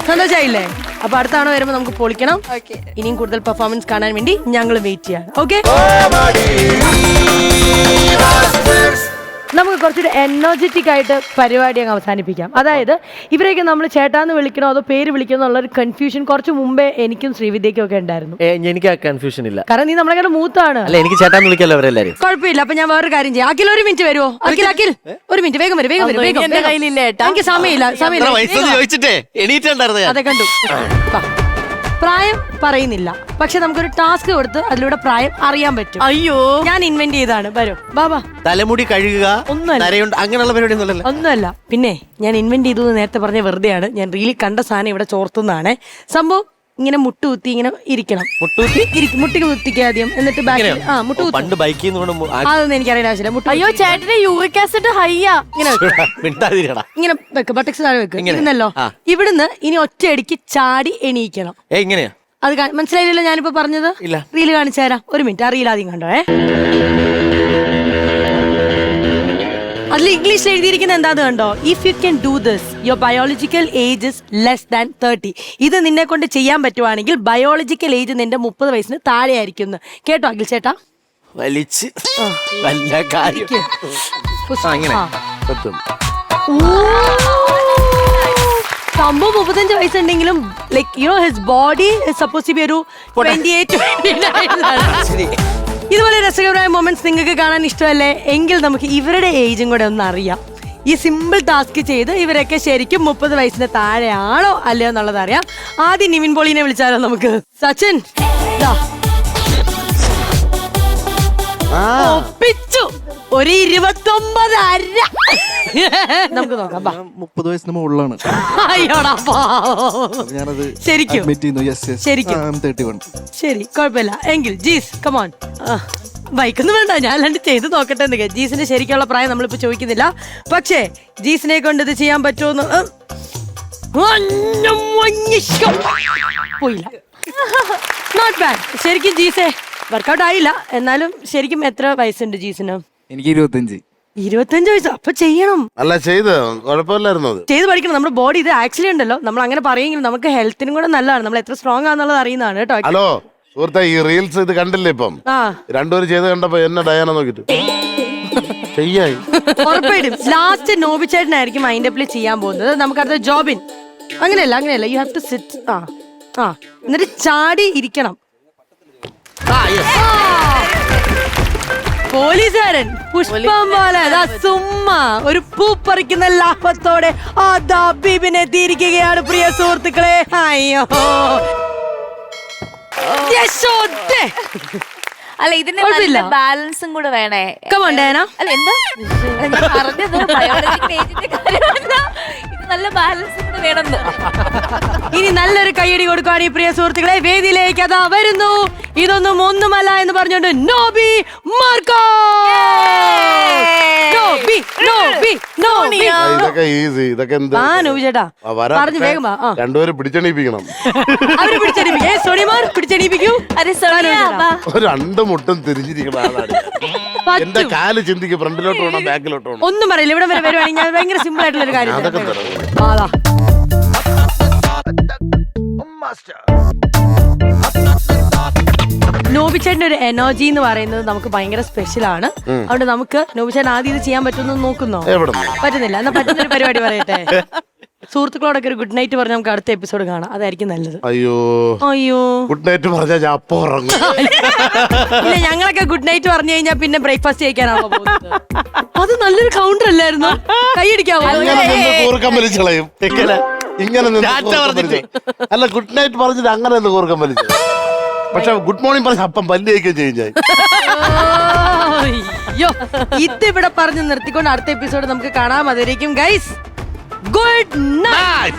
സന്തോഷായില്ലേ? അപ്പൊ അടുത്ത തവണ വരുമ്പോ നമുക്ക് പൊളിക്കണം. ഇനിയും കൂടുതൽ പെർഫോമൻസ് കാണാൻ വേണ്ടി ഞങ്ങൾ വെയിറ്റ് ചെയ്യാണ്. ഓക്കെ. നമുക്ക് കുറച്ചൊരു എനർജറ്റിക് ആയിട്ട് പരിപാടി അങ്ങ് അവസാനിപ്പിക്കാം. അതായത് ഇവരെയൊക്കെ നമ്മൾ ചേട്ടാന്ന് വിളിക്കണോ അതോ പേര് വിളിക്കണോ എന്നുള്ള ഒരു കൺഫ്യൂഷൻ കുറച്ച് മുമ്പേ എനിക്കും ശ്രീവിദ്യക്കും ഒക്കെ ഉണ്ടായിരുന്നു. എനിക്ക് ആ കൺഫ്യൂഷൻ ഇല്ല. കാരണം നീ നമ്മളെ മൂത്താണ്. അല്ല, എനിക്ക് ചേട്ടാന്ന് വിളിക്കാലോ അവരെല്ലാരും. കുഴപ്പമില്ല. അപ്പൊ ഞാൻ വേറൊരു കാര്യം ചെയ്യാം. അഖിൽ ഒരു മിനിറ്റ് വരുമോ? അഖിൽ ഒരു മിനിറ്റ് വേഗം വരും. എന്റെ കയ്യിലില്ല ഏട്ടാ. എനിക്ക് സമയമില്ല. ചോദിച്ചിട്ടേ എണീറ്റുണ്ടായിരുന്നു. അതെ കണ്ടു. പ്രായം പറയുന്നില്ല, പക്ഷെ നമുക്കൊരു ടാസ്ക് കൊടുത്ത് അതിലൂടെ പ്രായം അറിയാൻ പറ്റും. അയ്യോ, ഞാൻ ഇൻവെന്റ് ചെയ്താണ്. വരും ബാബാ. തലമുടി കഴുകുക, അങ്ങനെയുള്ള പരിപാടി ഒന്നുമല്ല. പിന്നെ ഞാൻ ഇൻവെന്റ് ചെയ്തു നേരത്തെ പറഞ്ഞ വെറുതെയാണ്. ഞാൻ റീലി കണ്ട സാധനം ഇവിടെ ചോർത്തുന്നതാണ് സംഭവം. ഇങ്ങനെ മുട്ടുകുത്തി ഇങ്ങനെ ഇരിക്കണം. മുട്ടി കുത്തിക്കുക ആദ്യം, എന്നിട്ട് ബാക്കിൽ പണ്ട് ബൈക്കിൽ അതൊന്നും എനിക്കറിയാൻ ആവശ്യമില്ല. അയ്യോ ചേട്ടന്റെ യൂറിക് ആസിഡ് ഹൈയാ. ഇങ്ങനെ വെക്ക്, ബട്ടക്സ് താഴെ വെക്ക്. ഇരുന്നല്ലോ. ഇവിടുന്ന് ഇനി ഒറ്റയടിക്ക് ചാടി എണീക്കണം. എങ്ങനെയാ അത് മനസ്സിലായില്ലല്ലോ ഞാനിപ്പോ പറഞ്ഞത്? റീല് കാണിച്ചു തരാം. ഒരു മിനിറ്റ്. ആ റീൽ ആദ്യം കണ്ടോ. അതിൽ ഇംഗ്ലീഷിൽ എഴുതിയിരിക്കുന്നത് എന്താന്ന് കണ്ടോ? If you can do this your biological age is less than 30. ഇത് നിന്നെ കൊണ്ട് ചെയ്യാൻ പറ്റുവാണെങ്കിൽ ബയോളജിക്കൽ ഏജ് നിന്റെ 30 വയസ്സിന് താഴെ ആയിരിക്കും. കേട്ടോ അഖിൽ ചേട്ടാ? വലിച്ച് വല്ല കാര്യം. സംഭവം 35 വയസ്സുണ്ടെങ്കിലും like you know his body is suppose to be ഒരു 28. ഇതുപോലെ രസകരമായ മൊമെന്റ്സ് നിങ്ങൾക്ക് കാണാൻ ഇഷ്ടമല്ലേ? എങ്കിൽ നമുക്ക് ഇവരുടെ ഏജും കൂടെ ഒന്ന് അറിയാം. ഈ സിമ്പിൾ ടാസ്ക് ചെയ്ത് ഇവരൊക്കെ ശരിക്കും 30 വയസ്സിന് താഴെയാണോ അല്ലയോ എന്നുള്ളത് അറിയാം. ആദ്യം നിവിൻ പോളിനെ വിളിച്ചാലോ നമുക്ക്? സച്ചിൻ ഒപ്പിച്ചു. ഒരു 29.5. നമുക്ക് നോക്കാം. 30 വയസ്സിന് മുകളിലാണ്. ശരിക്കും ശരിക്കും 31. ശരി, കുഴപ്പമില്ല. എങ്കിൽ ജീസ് കമോൺ. ബൈക്കൊന്നും വേണ്ട, ഞാൻ അല്ലാണ്ട് ചെയ്ത് നോക്കട്ടെ എന്ന്. ജീസിന്റെ ശരിക്കുള്ള പ്രായം നമ്മളിപ്പോ ചോദിക്കുന്നില്ല. പക്ഷേ ജീസിനെ കൊണ്ട് ഇത് ചെയ്യാൻ പറ്റുമെന്ന് പോയില്ല. Not bad. ശരിക്കും ജീസേ വർക്കൗട്ട് ആയില്ല. എന്നാലും ശരിക്കും എത്ര വയസ്സുണ്ട് ജീസിന്? എനിക്ക് 25. 25 വയസ്സ്. അപ്പൊ ചെയ്യണം. അല്ല, കുഴപ്പമില്ലായിരുന്നു. ചെയ്ത് പഠിക്കണം. നമ്മുടെ ബോഡി ഇത് ആക്ച്വലി ഉണ്ടല്ലോ, നമ്മൾ അങ്ങനെ പറയുമെങ്കിലും നമുക്ക് ഹെൽത്തിനും കൂടെ നല്ലതാണ്. നമ്മൾ എത്ര സ്ട്രോങ് ആണെന്നുള്ളത് അറിയുന്നതാണ് കേട്ടോ. ഹലോ സുഹൃത്തെ, ഈ റീൽസ് ഇത് കണ്ടില്ലേ? ഇപ്പം രണ്ടുപേരും ചെയ്ത് കണ്ടപ്പോ എന്നെ ഡയാന നോക്കിട്ട് ചെയ്യായി. ഉറപ്പായിട്ടും ലാസ്റ്റ് നോബിച്ചേട്ടനായിരിക്കും മൈൻഡ് അപ്പിൽ ചെയ്യാൻ പോകുന്നത്. നമുക്കടുത്ത ജോബിൻ. അങ്ങനെയല്ല, യു ഹാവ് ടു സിറ്റ്. എന്നിട്ട് ചാടി ഇരിക്കണം. പോലീസുകാരൻ പുഷ്പം പോലെ സുമ്മാ ഒരു പൂ പറിക്കുന്ന ലാഭത്തോടെ അതാ ബീബിനെ തിരിക്കുകയാണ് പ്രിയ സുഹൃത്തുക്കളെ. അയ്യോ അല്ല, ഇതിന് ബാലൻസും കൂടെ വേണേ. അല്ല എന്താ ഞാൻ പറഞ്ഞത്? ബയോളജിക്കൽ ഏജിന്റെ കാര്യമല്ല, ഇത് നല്ല ബാലൻസും കൂടെ വേണമെന്ന്. ഇനി നല്ലൊരു കയ്യടി കൊടുക്കുകയാണ് ഈ പ്രിയ സുഹൃത്തുക്കളെ. വേദിയിലേക്ക് അതാ വരുന്നു. ഇതൊന്നും ഒന്നുമല്ല എന്ന് പറഞ്ഞുകൊണ്ട് നോബി മാർക്കോ. ഇതൊക്കെ ഈസി. ഇതൊക്കെ ചേട്ടാ പറഞ്ഞു വേഗം രണ്ടുപേരും പിടിച്ചെണീപ്പിക്കണം. അവര് പിടിച്ചെണീപ്പിക്കൂ. രണ്ടു മുട്ടും തിരിഞ്ഞിരിക്കണം. എന്റെ കാല് ചിന്തിക്ക്, ഫ്രണ്ടിലോട്ട് വേണം ബാക്കിലോട്ട് വേണം. ഒന്നും പറയില്ല. ഇവിടെ വരെ വരുവാണെങ്കിൽ ഞാൻ ഭയങ്കര സിമ്പിൾ ആയിട്ടുള്ള ഒരു കാര്യം. നോബിച്ചേട്ടന്റെ ഒരു എനർജി എന്ന് പറയുന്നത് നമുക്ക് ഭയങ്കര സ്പെഷ്യൽ ആണ്. അതുകൊണ്ട് നമുക്ക് നോബിച്ചേട്ടൻ ആദ്യം ഇത് ചെയ്യാൻ പറ്റുമെന്ന് നോക്കുന്നോ? പറ്റുന്നില്ല. എന്നാ പറ്റുന്ന ഒരു പരിപാടി പറയട്ടെ. സുഹൃത്തുക്കളോടൊക്കെ ഒരു ഗുഡ് നൈറ്റ് പറഞ്ഞ് നമുക്ക് അടുത്ത എപ്പിസോഡ് കാണാം. അതായിരിക്കും നല്ലത്. അയ്യോ ഗുഡ് നൈറ്റ് പറഞ്ഞാൽ ഞാൻ അപ്പൊ ഉറങ്ങും. പിന്നെ ഞങ്ങളൊക്കെ ഗുഡ് നൈറ്റ് പറഞ്ഞു കഴിഞ്ഞാൽ പിന്നെ ബ്രേക്ക്ഫാസ്റ്റ് കഴിക്കാനാണോ പോകുന്നത്? അത് നല്ലൊരു കൗണ്ടർ അല്ലായിരുന്നു. കൈയടിക്കാവോ? കൂർക്കം വലിച്ചളയും. ഇങ്ങനെ അല്ല, ഗുഡ് നൈറ്റ് പറഞ്ഞിട്ട് അങ്ങനെ ഒന്ന് കൂർക്കം വലിച്ചു. പക്ഷെ ഗുഡ് മോർണിംഗ് പറഞ്ഞ അപ്പം പല്ലിയൊക്കെ ചെയ്യും. ഇതിവിടെ പറഞ്ഞു നിർത്തിക്കൊണ്ട് അടുത്ത എപ്പിസോഡ് നമുക്ക് കാണാം. അതുവരേക്കും ഗൈസ് ഗുഡ് നൈറ്റ്.